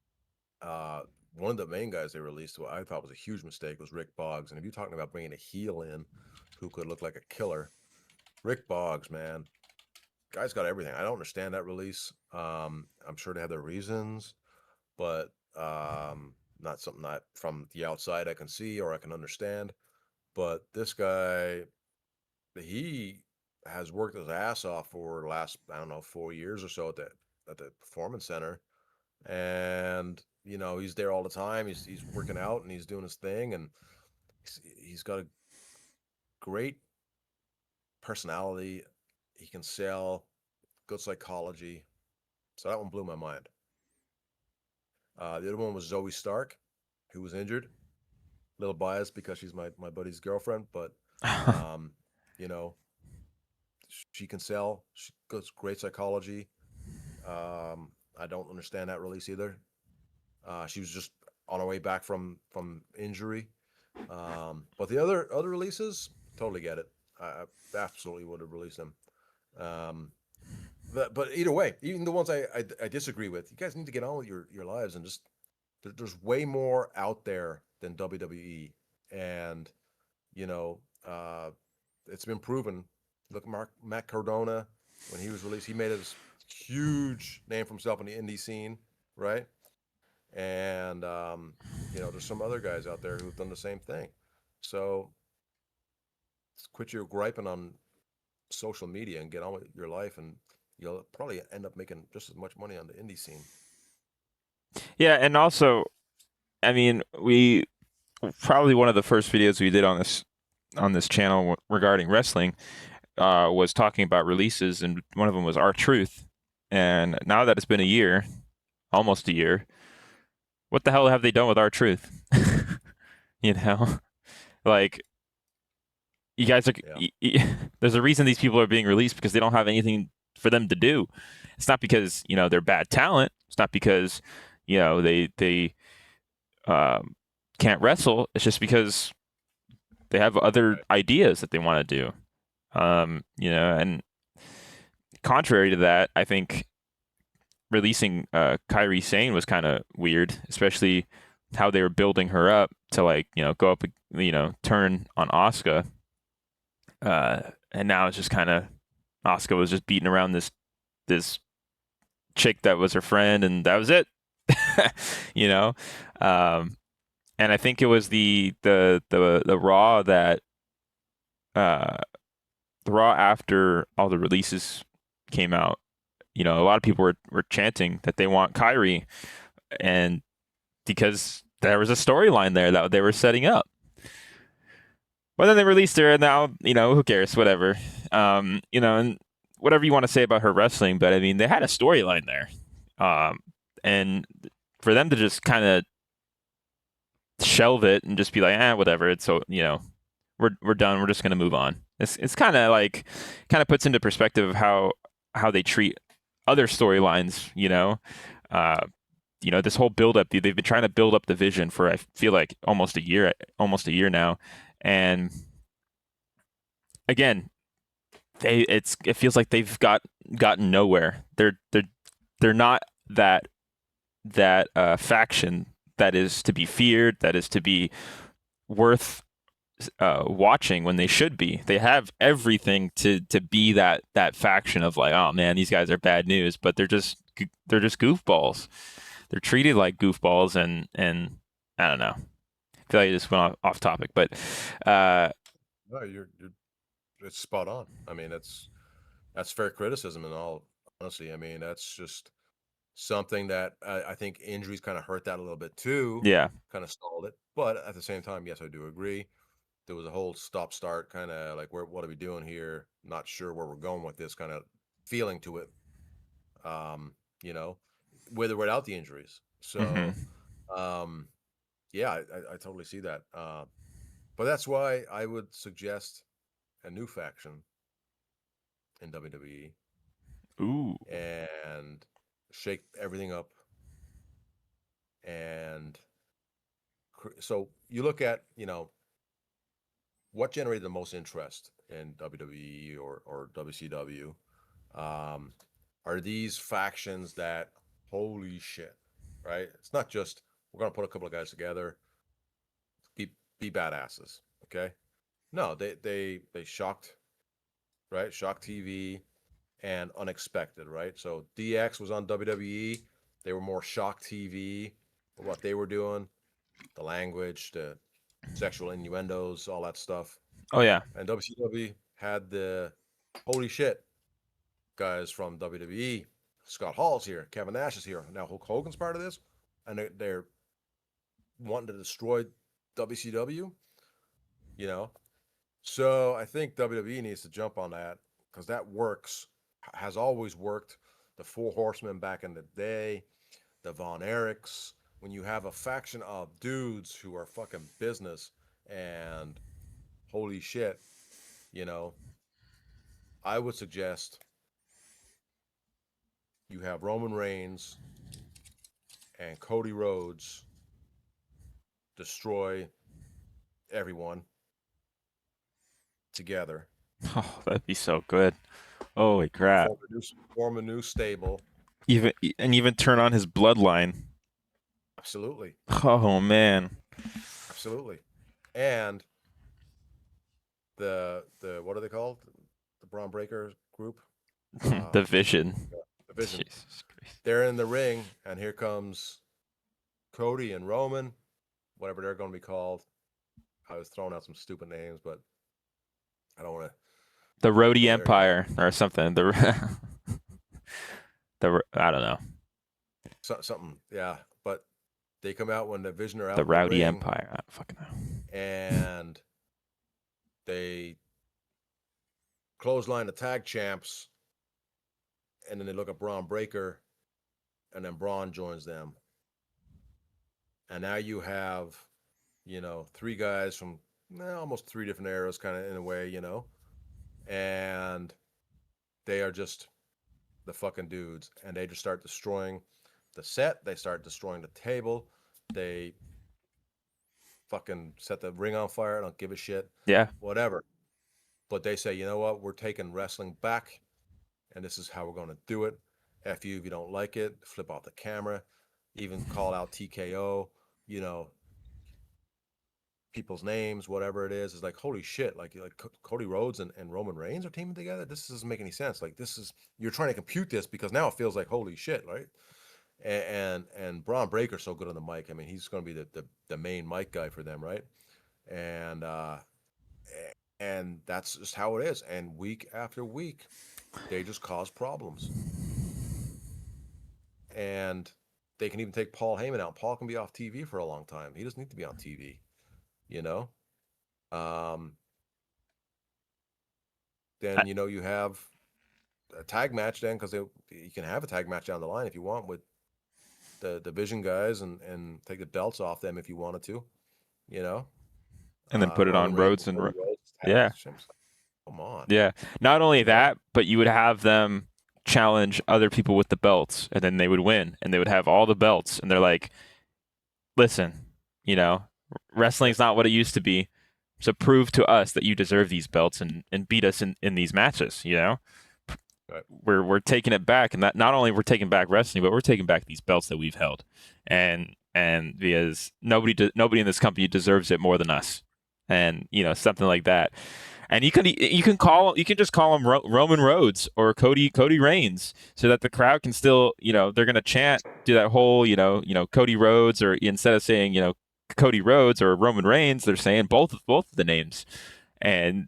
One of the main guys they released, who I thought was a huge mistake, was Rick Boggs. And if you're talking about bringing a heel in who could look like a killer, Rick Boggs, man, guy's got everything. I don't understand that release. I'm sure they have their reasons, but not something that from the outside I can see or I can understand. But this guy, he has worked his ass off for the last, I don't know, 4 years or so at the performance center, and he's there all the time. He's working out and he's doing his thing, and he's got a great personality. He can sell, good psychology. So that one blew my mind. The other one was Zoe Stark, who was injured. A little biased because she's my buddy's girlfriend, but you know, she can sell. She got great psychology. I don't understand that release either. She was just on her way back from injury. But the other releases, totally get it. I absolutely would have released them. Um, but either way, even the ones I disagree with, you guys need to get on with your lives and just there's way more out there than WWE, and you know, uh, it's been proven. Look, Matt Cardona, when he was released, he made a huge name for himself in the indie scene, right? And there's some other guys out there who've done the same thing. So quit your griping on social media and get on with your life, and you'll probably end up making just as much money on the indie scene. Yeah, and also, I mean, we probably one of the first videos we did on this channel regarding wrestling was talking about releases, and one of them was R-Truth. And now that it's been a year, almost a year, what the hell have they done with R-Truth? Like, you guys are. There's a reason these people are being released because they don't have anything for them to do. It's not because they're bad talent. It's not because they can't wrestle. It's just because they have other ideas that they want to do. And contrary to that, I think releasing Kairi Sane was kind of weird, especially how they were building her up to go up, turn on Asuka. And now it's just kind of Asuka was just beating around this chick that was her friend, and that was it. And I think it was the Raw that the Raw after all the releases came out. A lot of people were chanting that they want Kairi, and because there was a storyline there that they were setting up. But then they released her, and now, who cares? Whatever. And whatever you want to say about her wrestling, but I mean, they had a storyline there. And for them to just kind of shelve it and just be like, whatever. It's so, we're done. We're just going to move on. It's kind of puts into perspective of how they treat other storylines, this whole build up, they've been trying to build up the vision for, I feel like almost a year now. And again, it feels like they've gotten nowhere. They're not that faction that is to be feared, that is to be worth watching when they should be. They have everything to be that faction of like, oh man, these guys are bad news, but they're just goofballs. They're treated like goofballs, and I don't know. I feel like I just went off topic, but No, you're it's spot on. I mean, that's fair criticism in all honesty. I mean, that's just something that I think injuries kind of hurt that a little bit too, yeah. kind of stalled it. But at the same time, yes, I do agree. There was a whole stop start kind of like, what are we doing here? Not sure where we're going with this kind of feeling to it. You know, with or without the injuries. So, um, yeah, I totally see that. But that's why I would suggest a new faction in WWE Ooh. and shake everything up. And so you look at, what generated the most interest in WWE or WCW. Are these factions that, holy shit, right? It's not just we're gonna put a couple of guys together, be badasses, okay? No, they shocked, right? Shocked TV and unexpected, right? So DX was on WWE. They were more shock TV for what they were doing, the language, the sexual innuendos, all that stuff. Oh yeah. And WCW had the holy shit guys from WWE. Scott Hall's here, Kevin Nash is here. Now Hulk Hogan's part of this, and they're wanting to destroy WCW. You know, so I think WWE needs to jump on that because that works, has always worked. The Four Horsemen back in the day, the Von Erichs. When you have a faction of dudes who are fucking business and holy shit, I would suggest you have Roman Reigns and Cody Rhodes destroy everyone together. Oh, that'd be so good. Holy crap. Form a new stable. Even turn on his bloodline. Absolutely. Oh man. Absolutely. And the what are they called? The Braun Breaker group? The Vision. The Vision. Jesus Christ. They're in the ring, and here comes Cody and Roman, whatever they're going to be called. I was throwing out some stupid names, but I don't want to. The Rhodey Empire or something. I don't know. Something, yeah. But they come out when the Vision are out. The Rowdy Empire. I don't fucking know. And they clothesline the tag champs, and then they look at Braun Breaker, and then Braun joins them. And now you have, three guys from almost three different eras, kind of in a way, and they are just the fucking dudes, and they just start destroying the set. They start destroying the table. They fucking set the ring on fire. I don't give a shit. Yeah. Whatever. But they say, you know what? We're taking wrestling back, and this is how we're going to do it. F you if you don't like it. Flip off the camera. Even call out TKO. People's names, whatever it is like, holy shit, like Cody Rhodes and Roman Reigns are teaming together. This doesn't make any sense. Like, you're trying to compute this because now it feels like holy shit, right? And Braun Breaker's so good on the mic. I mean, he's going to be the main mic guy for them, right? And that's just how it is. And week after week, they just cause problems. And they can even take Paul Heyman out. Paul can be off TV for a long time. He doesn't need to be on TV. Then you have a tag match then, because you can have a tag match down the line if you want with the Vision guys and take the belts off them if you wanted to, and then put it on Rhodes and yeah. Come on. Yeah. Not only that, but you would have them challenge other people with the belts, and then they would win, and they would have all the belts, and they're like, listen, wrestling's not what it used to be. So prove to us that you deserve these belts and beat us in these matches, you know? Right. We're taking it back, and that not only we're taking back wrestling, but we're taking back these belts that we've held. And because nobody in this company deserves it more than us. And, you know, something like that. And you can just call him Roman Rhodes or Cody Reigns, so that the crowd can still, you know, they're gonna chant, do that whole, Cody Rhodes, or instead of saying, Cody Rhodes or Roman Reigns, they're saying both of the names. And,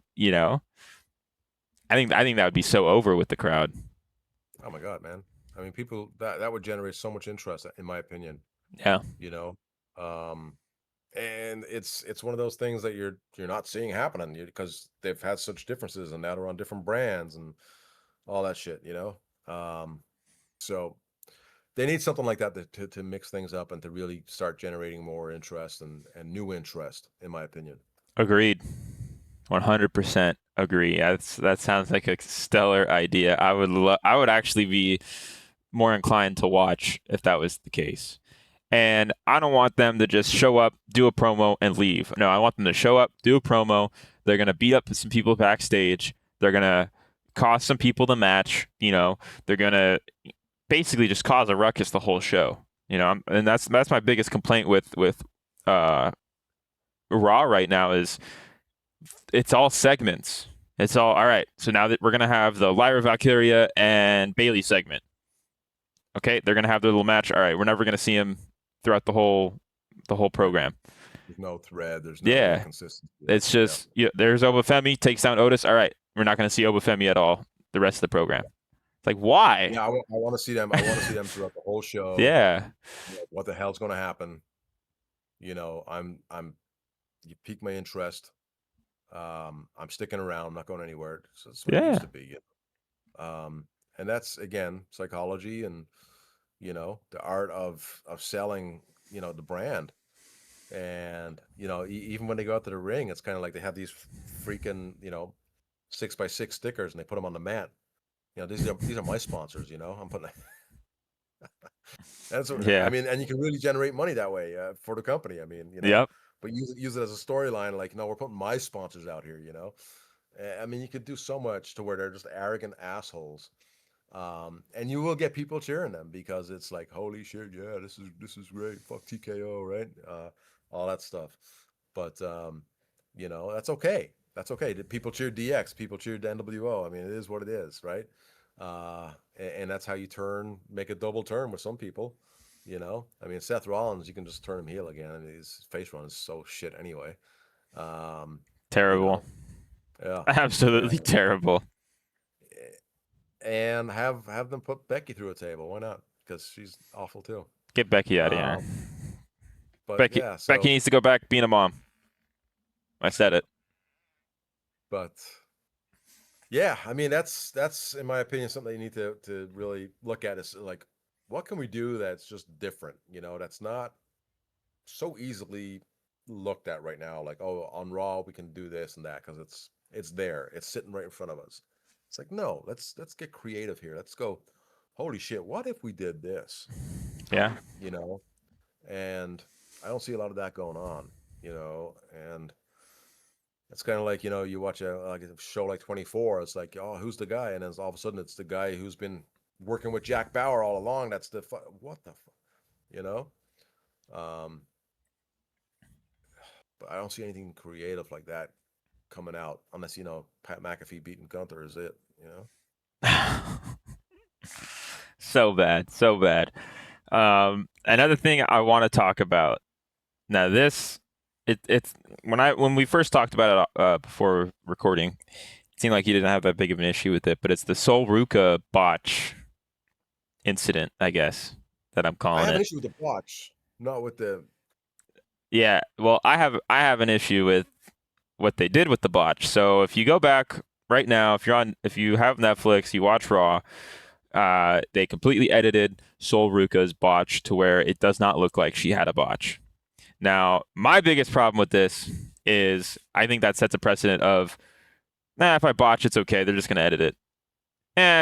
I think that would be so over with the crowd. Oh my God, man. I mean, people that would generate so much interest, in my opinion. Yeah. You know, and it's one of those things that you're not seeing happening because they've had such differences, and now they're on different brands and all that shit. So they need something like that to mix things up and to really start generating more interest and new interest, in my opinion. Agreed. 100% agree. That sounds like a stellar idea. I would actually be more inclined to watch if that was the case. And I don't want them to just show up, do a promo, and leave. No, I want them to show up, do a promo. They're going to beat up some people backstage. They're going to cost some people the match. They're going to basically just cause a ruckus the whole show. And that's my biggest complaint with Raw right now is it's all segments. It's all right. So now that we're going to have the Lyra Valkyria and Bayley segment. Okay, they're going to have their little match. All right, we're never going to see them throughout the whole program. There's no thread. There's no consistency. It's just there's Obafemi takes down Otis. All right, we're not going to see Obafemi at all the rest of the program. It's like, why? Yeah, I want to see them. I want to see them throughout the whole show. Yeah. What the hell's going to happen? You pique my interest. I'm sticking around. I'm not going anywhere. So it's what it used to be. And that's, again, psychology and the art of selling the brand. And even when they go out to the ring, it's kind of like they have these freaking 6x6 stickers and they put them on the mat. These are my sponsors. I'm putting that's what, I mean, and you can really generate money that way for the company. I mean, but use it as a storyline, like, no, we're putting my sponsors out here. I mean, you could do so much to where they're just arrogant assholes. And you will get people cheering them because it's like, holy shit, yeah, this is great. Fuck TKO, right? All that stuff. But that's okay. That's okay. People cheer DX, people cheer NWO. I mean, it is what it is, right? And that's how you make a double turn with some people. I mean, Seth Rollins, you can just turn him heel again. I mean, his face run is so shit anyway. Terrible. Yeah, absolutely terrible. And have them put Becky through a table. Why not? Because she's awful too. Get Becky out of here. But Becky needs to go back being a mom. I said it. But yeah, I mean, that's in my opinion something you need to really look at is like, what can we do that's just different? That's not so easily looked at right now. Like, oh, on Raw we can do this and that because it's there. It's sitting right in front of us. It's like, no, let's get creative here. Let's go, holy shit, what if we did this? Yeah. And I don't see a lot of that going on, and it's kind of like, you watch a show like 24, it's like, oh, who's the guy? And then all of a sudden it's the guy who's been working with Jack Bauer all along. That's what the but I don't see anything creative like that coming out unless Pat McAfee beating Gunther is it. So bad. Another thing I want to talk about now, it's when we first talked about it before recording, it seemed like you didn't have that big of an issue with it, but it's the Sol Ruca botch incident, I guess, that I'm calling it. I have an issue with the botch, not with the. Yeah, well, I have an issue with what they did with the botch. So if you go back right now, if you have Netflix, you watch Raw, they completely edited Sol Ruca's botch to where it does not look like she had a botch. Now, my biggest problem with this is I think that sets a precedent of, if I botch, it's okay. They're just going to edit it.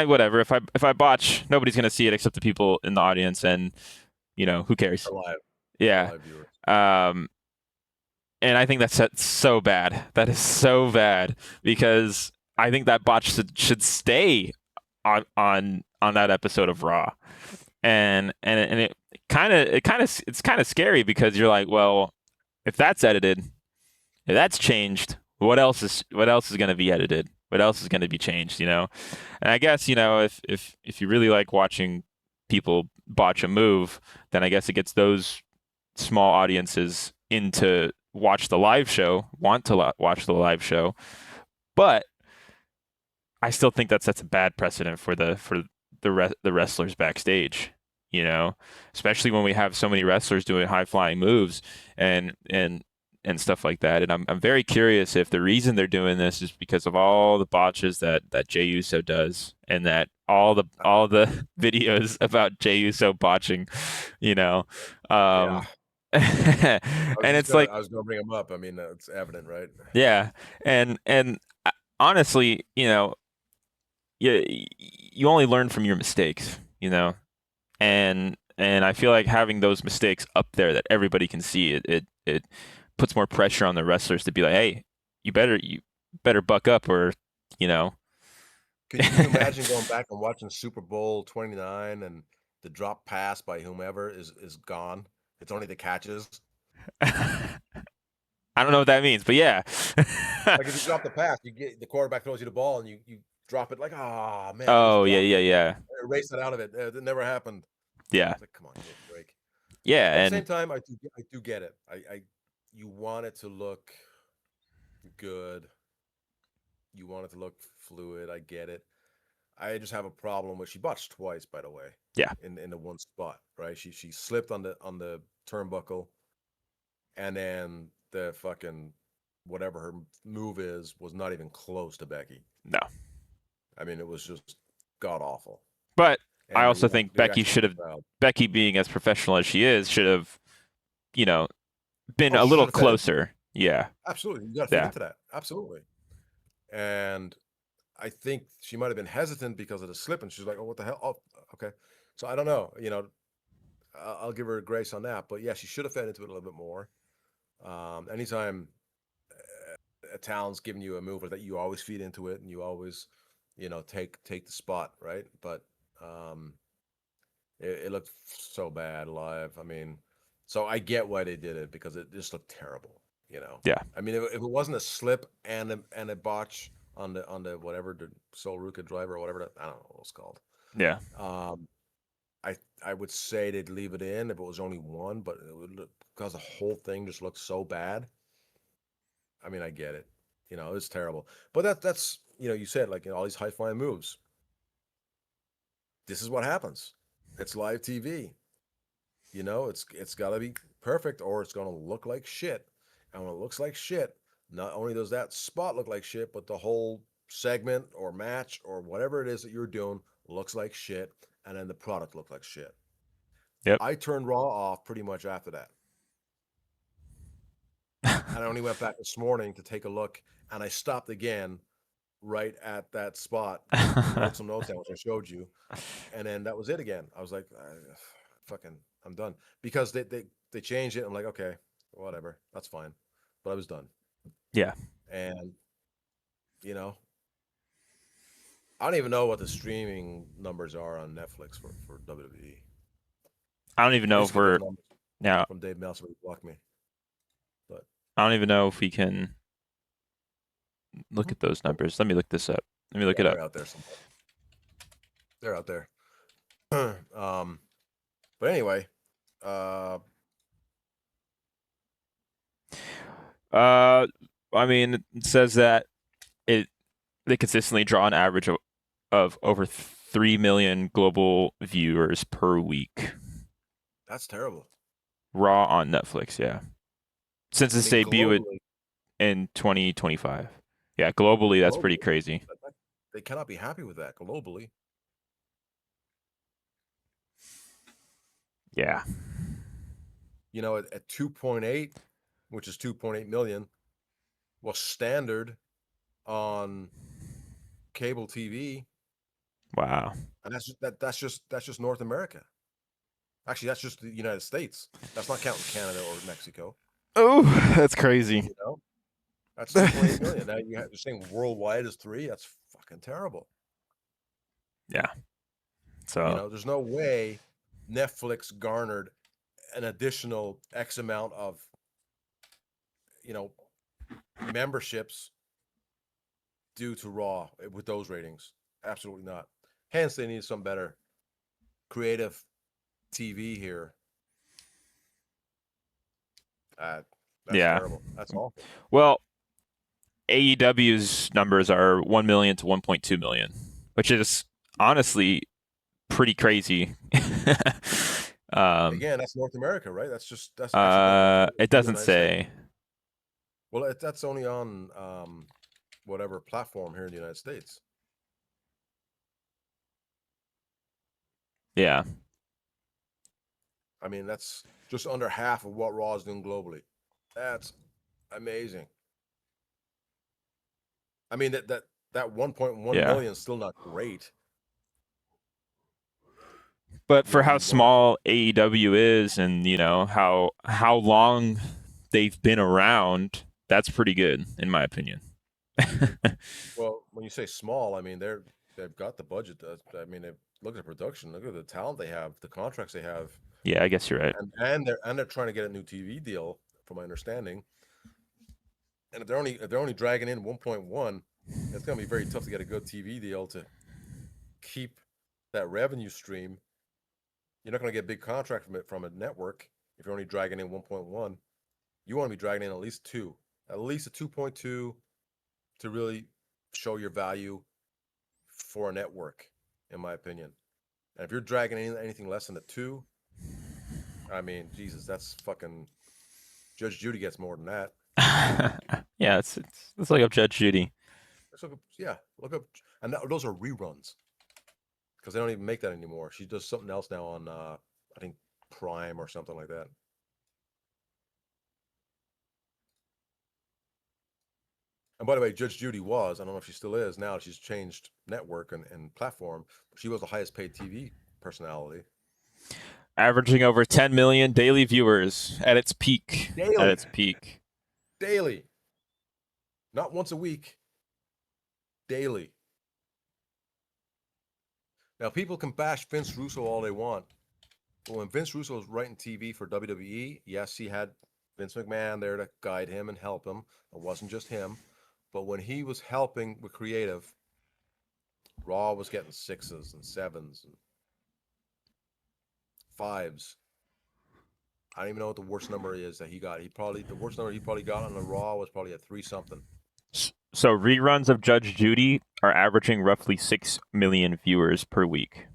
Whatever. If I botch, nobody's going to see it except the people in the audience, and who cares? Live. Yeah. Live and I think that's so bad. That is so bad because I think that botch should stay on that episode of Raw, and it's kind of scary because you're like, well, if that's edited, if that's changed, what else is going to be edited? What else is going to be changed? And I guess if you really like watching people botch a move, then I guess it gets those small audiences into watch the live show, want to watch the live show, but I still think that sets a bad precedent for the wrestlers backstage. Especially when we have so many wrestlers doing high flying moves and stuff like that. And I'm very curious if the reason they're doing this is because of all the botches that Jey Uso does, and that all the videos about Jey Uso botching, Yeah. and it's like, I was gonna bring him up. I mean, it's evident, right? yeah, and honestly, you only learn from your mistakes, and I feel like having those mistakes up there that everybody can see, it puts more pressure on the wrestlers to be like, hey, you better buck up, or Can you imagine going back and watching Super Bowl 29 and the drop pass by whomever is gone? It's only the catches. I don't know what that means, but yeah. Like if you drop the pass, you get the quarterback throws you the ball and you drop it like, ah, man. Oh, you just yeah. dropped it. Erase it out of it. It never happened. Yeah. It's like, come on, give it a break. Yeah, At the and same time, I do get it. You want it to look good. You want it to look fluid. I get it. I just have a problem with she botched twice, by the way. Yeah. In the one spot, right? She slipped on the turnbuckle, and then the fucking whatever her move was not even close to Becky. No. I mean, it was just god awful. But And I also think Becky, being as professional as she is, should have, been a little closer. Yeah. Absolutely. You got to fit into that. Absolutely. And I think she might have been hesitant because of the slip, and she's like, "Oh, what the hell? Oh, okay." So I don't know. I'll give her grace on that. But yeah, she should have fed into it a little bit more. Anytime a talent's giving you a move that you always feed into it, and you always, take the spot, right? But it looked so bad live. I mean, so I get why they did it, because it just looked terrible. Yeah. I mean, if it wasn't a slip and a botch on the whatever, the Sol Ruca driver or whatever, I don't know what it's called. Yeah. I would say they'd leave it in if it was only one, but it would look, because the whole thing just looks so bad. I mean, I get it. It's terrible. But that's you said, like, all these high flying moves. This is what happens. It's live TV. It's got to be perfect, or it's going to look like shit. And when it looks like shit, not only does that spot look like shit, but the whole segment or match or whatever it is that you're doing looks like shit, and then the product looked like shit. Yep. I turned Raw off pretty much after that. And I only went back this morning to take a look, and I stopped again right at that spot. Wrote some notes down, which I showed you. And then that was it again. I was like, I'm done. Because they changed it. I'm like, okay, whatever. That's fine. But I was done. Yeah. And, I don't even know what the streaming numbers are on Netflix for WWE. I don't even know if we're now from Dave Meltzer, he blocked me. But I don't even know if we can look at those numbers. Let me look this up. Let me look it up. They're out there somewhere. They're out there. But anyway, I mean, it says that they consistently draw an average of over 3 million global viewers per week. That's terrible. Raw on Netflix, yeah. Since its debut in 2025. Yeah, globally, that's pretty crazy. They cannot be happy with that globally. Yeah. At 2.8, which is 2.8 million, was standard on cable TV. Wow. And that's just North America. Actually, that's just the United States. That's not counting Canada or Mexico. Oh, that's crazy. You know, that's 2.8 million. Now you're saying worldwide is 3. That's fucking terrible. Yeah. So there's no way Netflix garnered an additional X amount of memberships due to Raw with those ratings. Absolutely not. Hence, they need some better creative TV here. That's terrible. That's awful. Well, AEW's numbers are 1 million to 1.2 million, which is honestly pretty crazy. Again, that's North America, right? That's actually it doesn't say. Well, that's only on whatever platform here in the United States. Yeah. I mean, that's just under half of what Raw is doing globally. That's amazing. I mean, that 1.1 million is still not great. But for how small AEW is, and how long they've been around, that's pretty good in my opinion. Well, when you say small, I mean they've got the budget. I mean, look at the production, look at the talent they have, the contracts they have. Yeah, I guess you're right. And they're trying to get a new TV deal, from my understanding. And if they're only dragging in 1.1, it's going to be very tough to get a good TV deal to keep that revenue stream. You're not going to get a big contract from a network if you're only dragging in 1.1. You want to be dragging in at least 2, at least a 2.2 to really show your value for a network, in my opinion. And if you're dragging in anything less than a 2, I mean, Jesus, that's fucking Judge Judy gets more than that. Yeah, let's look up Judge Judy. Look up, and those are reruns because they don't even make that anymore. She does something else now on, I think, Prime or something like that. And by the way, Judge Judy I don't know if she still is now. She's changed network and platform. But she was the highest paid TV personality, averaging over 10 million daily viewers at its peak. Daily, not once a week. Daily. Now, people can bash Vince Russo all they want, but when Vince Russo was writing TV for WWE, yes, he had Vince McMahon there to guide him and help him. It wasn't just him. But when he was helping with creative, Raw was getting 6s and 7s and 5s. I don't even know what the worst number is that he got. The worst number he probably got on the Raw was probably a 3-something. So reruns of Judge Judy are averaging roughly 6 million viewers per week.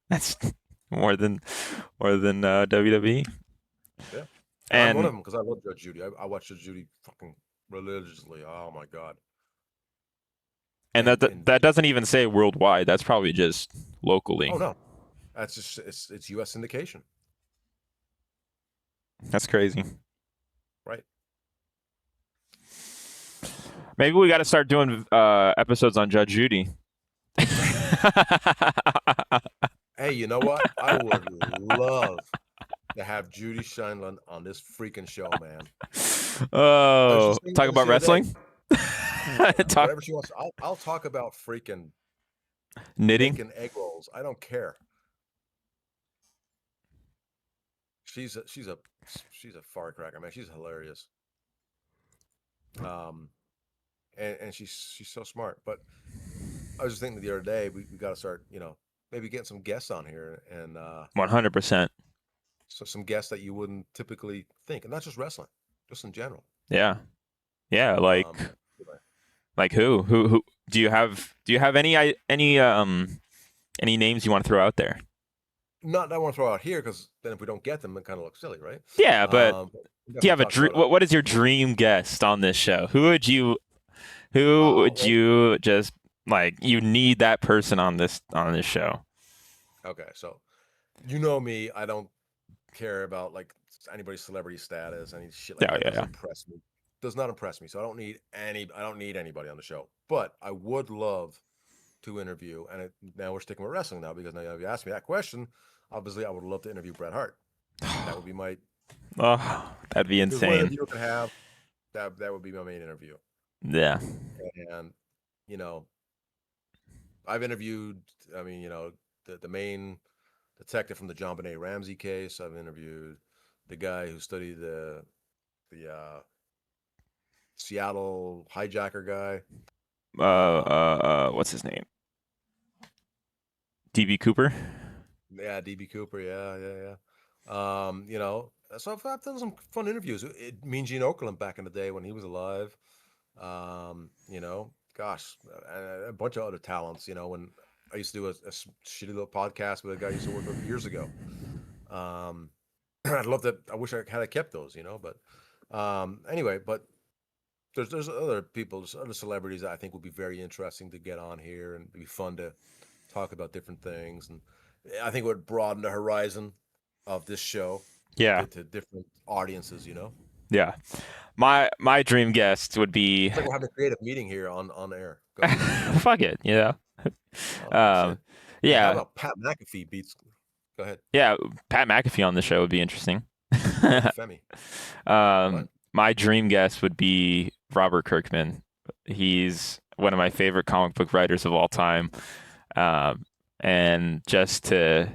That's more than WWE. Yeah, and I'm one of them because I love Judge Judy. I watch Judge Judy fucking religiously. Oh my god! And that doesn't even say worldwide. That's probably just locally. Oh no, that's just it's U.S. syndication. That's crazy. Right. Maybe we got to start doing episodes on Judge Judy. Hey, you know what? I would love to have Judy Scheinland on this freaking show, man. Oh, talk about wrestling? Whatever she wants. I'll talk about freaking knitting making egg rolls. I don't care. She's a firecracker, man. She's hilarious. And she's so smart. But I was just thinking the other day, we got to start, maybe getting some guests on here, and 100%. So some guests that you wouldn't typically think, and not just wrestling, just in general. Yeah, like who do you have any names you want to throw out there? Not that I want to throw out here, because then if we don't get them, it kind of looks silly, right? Yeah, but do you have a dream? What is your dream guest on this show? Who would you just like? You need that person on this show. Okay, so you know me, I don't care about like anybody's celebrity status, any shit like that. Doesn't impress me. Does not impress me. So I don't need anybody on the show. But I would love to interview, and now we're sticking with wrestling now, because now if you ask me that question, obviously I would love to interview Bret Hart. That would be my That'd be If there's one insane. interview I could have, that would be my main interview. Yeah. And I've interviewed. I mean, the main detective from the John Benet Ramsey case. I've interviewed the guy who studied the Seattle hijacker guy. What's his name? DB Cooper. Yeah, DB Cooper. Yeah. So I've done some fun interviews. Mean Gene Okerlund back in the day when he was alive. Gosh, a bunch of other talents. When I used to do a shitty little podcast with a guy I used to work with years ago. I'd love that. I wish I had kept those. But anyway, but there's other people, there's other celebrities that I think would be very interesting to get on here and be fun to talk about different things, and I think it would broaden the horizon of this show Yeah. to different audiences. Yeah. My dream guest would be. It's like we're having a creative meeting here on air. Go ahead. Fuck it. Yeah. Oh, shit. Yeah. How about Pat McAfee beats? Go ahead. Yeah. Pat McAfee on the show would be interesting. Femi. My dream guest would be Robert Kirkman. He's one of my favorite comic book writers of all time. And just to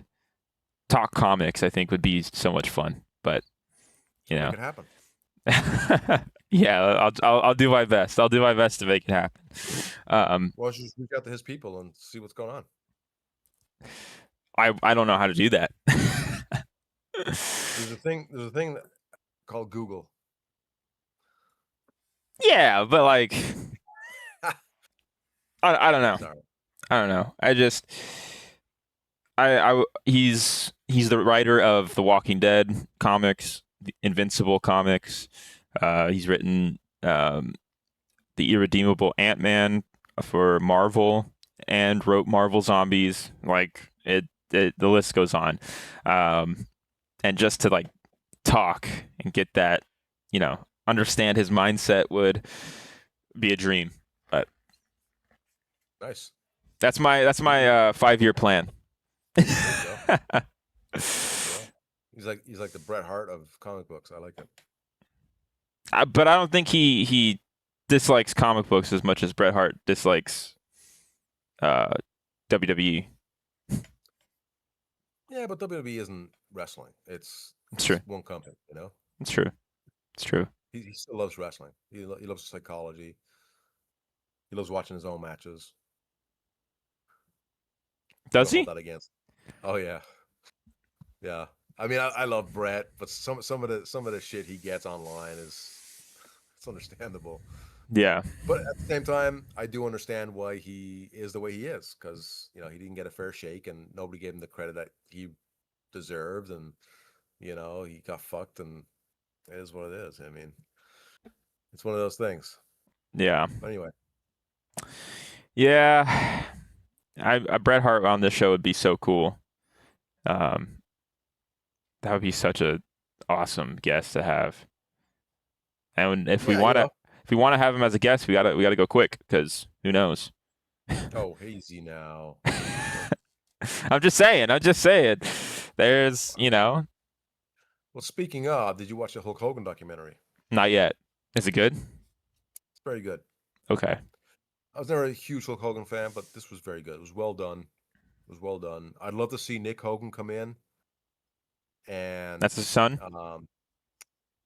talk comics, I think would be so much fun. But Make it happen. yeah, I'll do my best. I'll do my best to make it happen. Well, just reach out to his people and see what's going on. I don't know how to do that. There's a thing called Google. Yeah, but like, I don't know. Sorry. I don't know. He's the writer of the Walking Dead comics, the Invincible comics. He's written the Irredeemable Ant-Man for Marvel and wrote Marvel Zombies. Like the list goes on. And just to like talk and get that, understand his mindset would be a dream. But Nice. that's my 5-year plan. Yeah. He's like the Bret Hart of comic books. I like it. But I don't think he dislikes comic books as much as Bret Hart dislikes WWE. Yeah, but WWE isn't wrestling. It's true. one company, It's true. It's true. He still loves wrestling. He loves psychology. He loves watching his own matches. Does he? Hold that against. Oh yeah. I mean, I love Bret, but some of the shit he gets online it's understandable. Yeah. But at the same time, I do understand why he is the way he is, because he didn't get a fair shake, and nobody gave him the credit that he deserved, and he got fucked, and it is what it is. I mean, it's one of those things. Yeah. But anyway. Yeah. I Bret Hart on this show would be so cool. That would be such a awesome guest to have. And if we want to have him as a guest, we gotta go quick, because who knows? Oh, hazy now. I'm just saying. There's, Well, speaking of, did you watch the Hulk Hogan documentary? Not yet. Is it good? It's very good. Okay. I was never a huge Hulk Hogan fan, but this was very good. It was well done. I'd love to see Nick Hogan come in. And that's his son?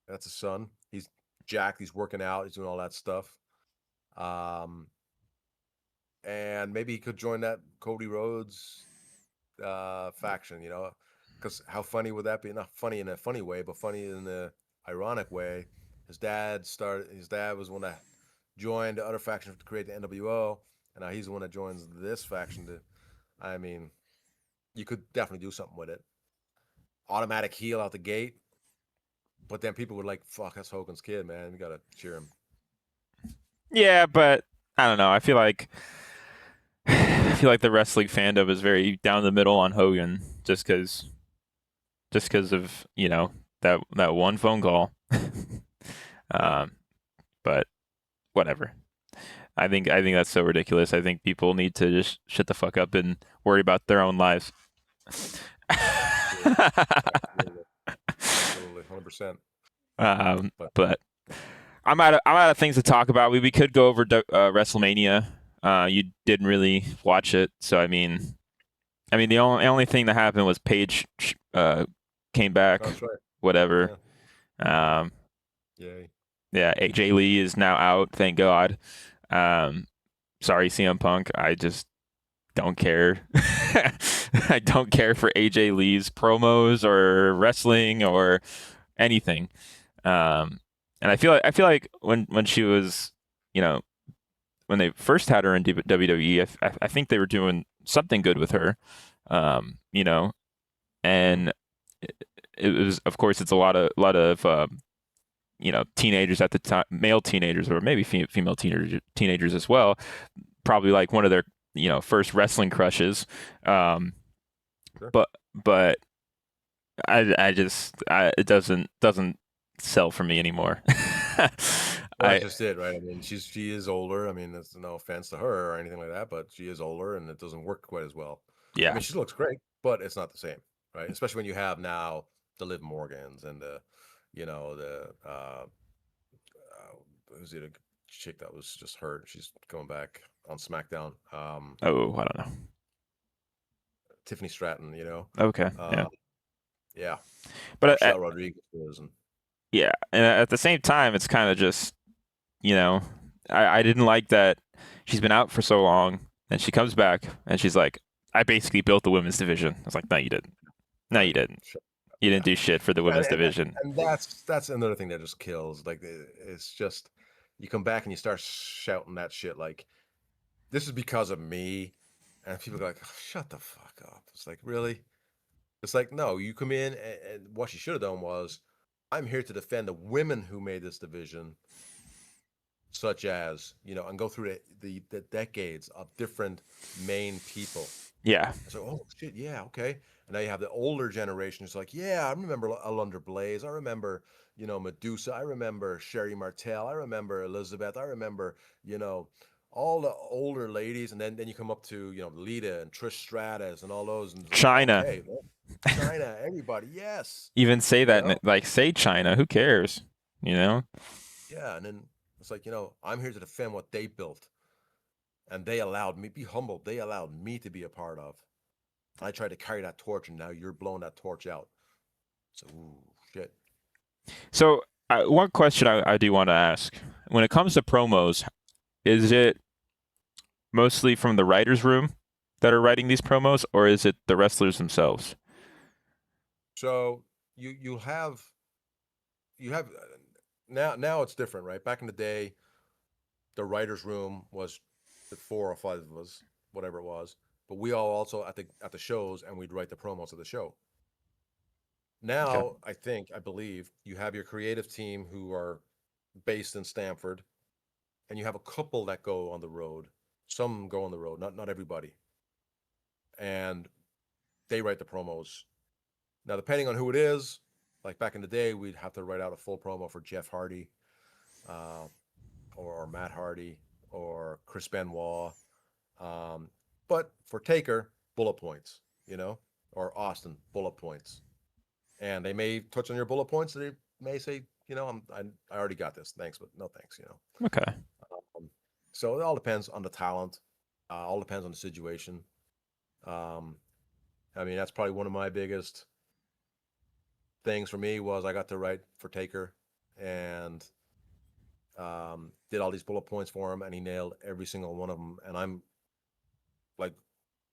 That's his son. He's jacked. He's working out. He's doing all that stuff. And maybe he could join that Cody Rhodes faction, because how funny would that be? Not funny in a funny way, but funny in the ironic way. His dad was one that joined the other faction to create the NWO, and now he's the one that joins this faction. I mean, you could definitely do something with it. Automatic heel out the gate, but then people were like, "Fuck, that's Hogan's kid, man. We gotta cheer him." Yeah, but I don't know. I feel like the wrestling fandom is very down the middle on Hogan, just because of that one phone call. But whatever. I think that's so ridiculous. I think people need to just shut the fuck up and worry about their own lives. Absolutely, 100%. But I'm out of things to talk about. We could go over WrestleMania. You didn't really watch it, so I mean the only thing that happened was Paige came back, That's right. whatever. Um, Yay. yeah, AJ Lee is now out, thank God. Sorry, CM Punk. I just don't care. I don't care for AJ Lee's promos or wrestling or anything. And I feel like when she was, you know, when they first had her in WWE, I think they were doing something good with her. You know, and it was, of course, it's a lot of teenagers at the time, male teenagers or maybe female teenagers as well, probably like one of their first wrestling crushes. Um, Sure. but it doesn't sell for me anymore. Well, that's just it, right? I mean, she is older. I mean, there's no offense to her or anything like that, but she is older, and it doesn't work quite as well. I Yeah, mean, she looks great, but it's not the same, right? Especially when you have now the Liv Morgans and the who's the other chick that was just hurt? She's going back on SmackDown. oh, I don't know. Tiffany Stratton, Okay, yeah, yeah, but Michelle Rodriguez and yeah, and at the same time, it's kind of just you know, I didn't like that she's been out for so long, and she comes back and she's like, I basically built the women's division. I was like, no, you didn't. No, you didn't. Sure. You Yeah. didn't do shit for the And, women's and, division. and that's another thing that just kills. Like, it's just you come back and you start shouting that shit like, this is because of me, and people go like, oh, shut the fuck up. It's like, really? It's like, no, you come in and what you should have done was, I'm here to defend the women who made this division, such as, and go through the decades of different main people. Yeah, So, oh shit, yeah, okay. And now you have the older generation who's like, yeah, I remember Alundra Blaze. I remember, Medusa. I remember Sherry Martel. I remember Elizabeth. I remember, you know, all the older ladies. And then you come up to, Lita and Trish Stratus and all those. And it's like, China. okay, well, China, everybody, yes. Even say You that, know? like say China. Who cares? You know? Yeah. And then it's like, I'm here to defend what they built. And they allowed me, be humble. They allowed me to be a part of. I tried to carry that torch, and now you're blowing that torch out. So, ooh, shit. So, one question I do want to ask: when it comes to promos, is it mostly from the writers' room that are writing these promos, or is it the wrestlers themselves? So you have now it's different, right? Back in the day, the writers' room was the 4 or 5 of us, whatever it was, but we all also at the shows, and we'd write the promos of the show. Okay. Now, I believe you have your creative team who are based in Stamford, and you have a couple that go on the road. Some go on the road, not everybody, and they write the promos. Now, depending on who it is, like back in the day, we'd have to write out a full promo for Jeff Hardy, uh, or Matt Hardy, or Chris Benoit. But for Taker, bullet points, or Austin, bullet points. And they may touch on your bullet points. They may say, I already got this. Thanks, but no thanks. Okay. So it all depends on the talent. All depends on the situation. Um, I mean, that's probably one of my biggest things for me was I got to write for Taker and did all these bullet points for him, and he nailed every single one of them. And I'm like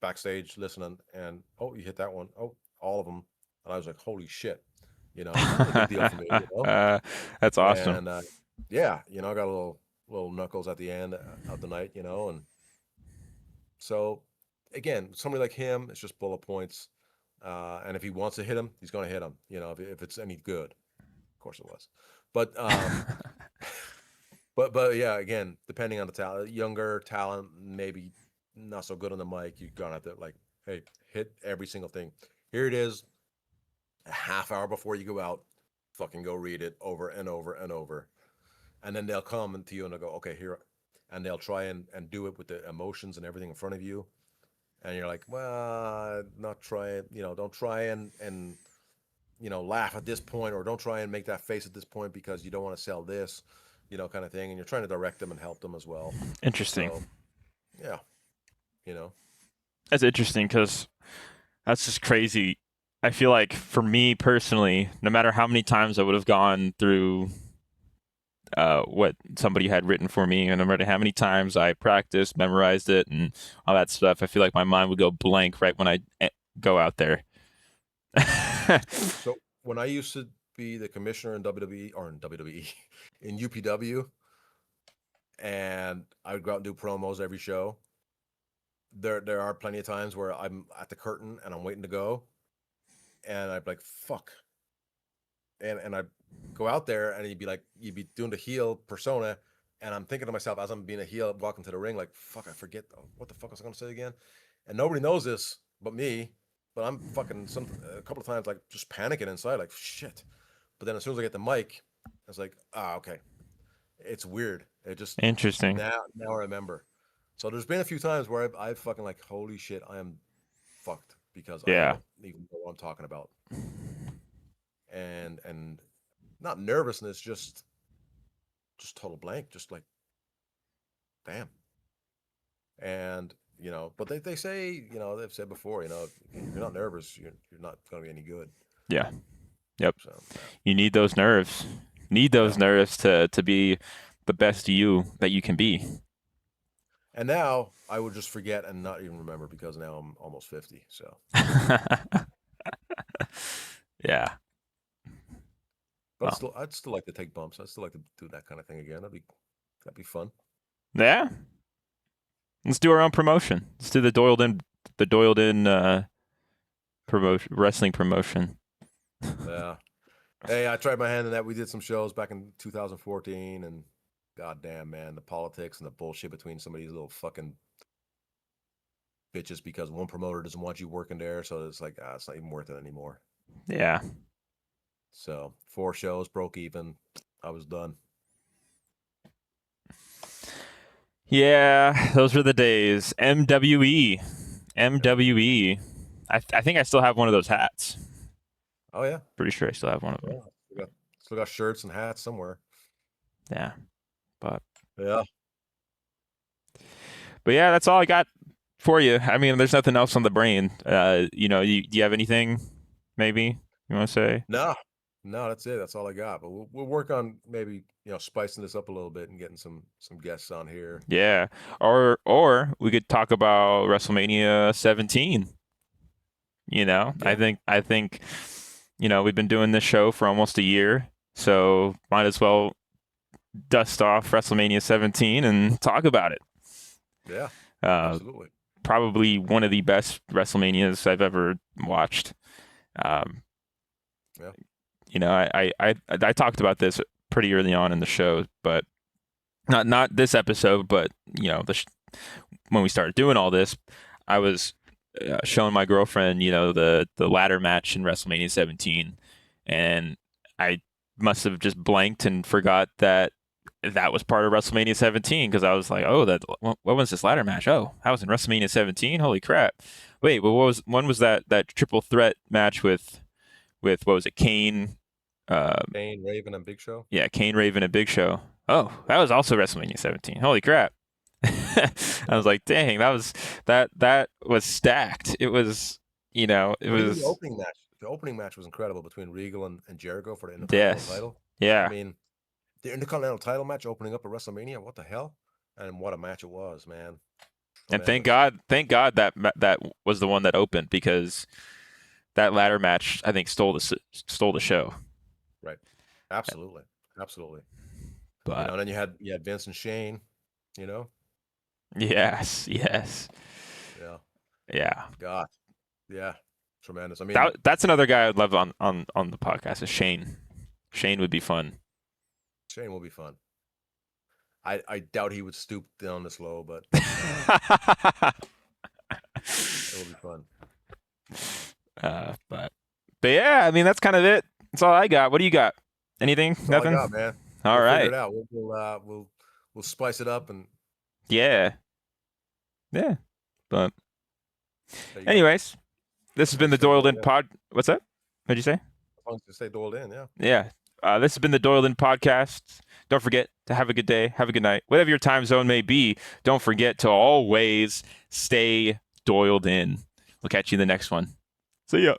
backstage listening, and oh, you hit that one. Oh, all of them. And I was like, holy shit, this is a big deal for me. That's awesome. And yeah, I got a little knuckles at the end of the night, and so again, somebody like him, it's just bullet points. And if he wants to hit him, he's going to hit him. If it's any good, of course it was. But but yeah, again, depending on the talent, younger talent, maybe not so good on the mic. You're gonna have to like, hey, hit every single thing. Here it is, a half hour before you go out, fucking go read it over and over and over, and then they'll come to you and they'll go, okay, here, and they'll try and do it with the emotions and everything in front of you, and you're like, well, not try it, don't try and laugh at this point, or don't try and make that face at this point because you don't want to sell this, kind of thing. And you're trying to direct them and help them as well. Interesting. So, yeah, That's interesting because that's just crazy. I feel like for me personally, no matter how many times I would have gone through what somebody had written for me, and no matter how many times I practiced, memorized it, and all that stuff, I feel like my mind would go blank right when I go out there. So when I used to be the commissioner in WWE or in WWE in UPW, and I would go out and do promos every show, there are plenty of times where I'm at the curtain and I'm waiting to go, and I'd be like, fuck. And I'd go out there and you'd be doing the heel persona, and I'm thinking to myself as I'm being a heel walking to the ring, like, fuck, I forget what the fuck was I gonna say again. And nobody knows this but me, but I'm fucking a couple of times like just panicking inside, like shit. But then as soon as I get the mic, I was like, okay. It's weird. It just Interesting. now I remember. So there's been a few times where I've fucking like, holy shit, I am fucked because I don't even know what I'm talking about. And not nervousness, just total blank, just like, damn. And but they say, they've said before, if you're not nervous, you're not going to be any good. Yeah. Yep. So you need those nerves. Nerves to be the best you that you can be. And now I would just forget and not even remember because now I'm almost 50. So yeah. But I'd still like to take bumps. I'd still like to do that kind of thing again. That'd be fun. Yeah. Let's do our own promotion. Let's do the Doyle'dIn wrestling promotion. Yeah. Hey, I tried my hand in that. We did some shows back in 2014, and goddamn, man, the politics and the bullshit between some of these little fucking bitches because one promoter doesn't want you working there, so it's like, it's not even worth it anymore. Yeah. So 4 shows, broke even. I was done. Yeah, those were the days. MWE. I think I still have one of those hats. Oh yeah, pretty sure I still have one of them. Yeah, still got shirts and hats somewhere. Yeah, but yeah, that's all I got for you. I mean, there's nothing else on the brain. Do you have anything? Maybe you want to say? No, that's it. That's all I got. But we'll work on maybe spicing this up a little bit and getting some guests on here. Yeah, or we could talk about WrestleMania 17. Yeah. I think we've been doing this show for almost a year, so might as well dust off WrestleMania 17 and talk about it. Yeah, absolutely. Probably one of the best WrestleManias I've ever watched. Yeah. I talked about this pretty early on in the show, but not this episode, but when we started doing all this, I was showing my girlfriend, the ladder match in WrestleMania 17, and I must have just blanked and forgot that was part of WrestleMania 17 because I was like, oh, what was this ladder match? Oh, that was in WrestleMania 17. Holy crap! Wait, when was that triple threat match with what was it? Kane, Raven, and Big Show. Yeah, Kane, Raven, and Big Show. Oh, that was also WrestleMania 17. Holy crap! I was like, dang, that was stacked. It was, it was the opening match. The opening match was incredible between Regal and Jericho for the Intercontinental title. Yeah. I mean, the Intercontinental title match opening up at WrestleMania. What the hell? And what a match it was, man. And thank God that was the one that opened, because that ladder match, I think, stole the show. Right. Absolutely. But and then you had Vince and Shane. Yes. Yeah. God. Yeah. Tremendous. I mean, that's another guy I'd love on the podcast is Shane. Shane would be fun. Shane will be fun. I doubt he would stoop down this low, but it will be fun. But yeah, I mean, that's kind of it. That's all I got. What do you got? Anything? That's Nothing? all I got, man. All right. Figure it out. We'll spice it up and yeah. But anyways, this has been the Doyle'dIn pod. What's that? What'd you say? long as you say Doyle'dIn, yeah. Yeah. This has been the Doyledin podcast. Don't forget to have a good day, have a good night. Whatever your time zone may be, don't forget to always stay Doyled in. We'll catch you in the next one. See ya.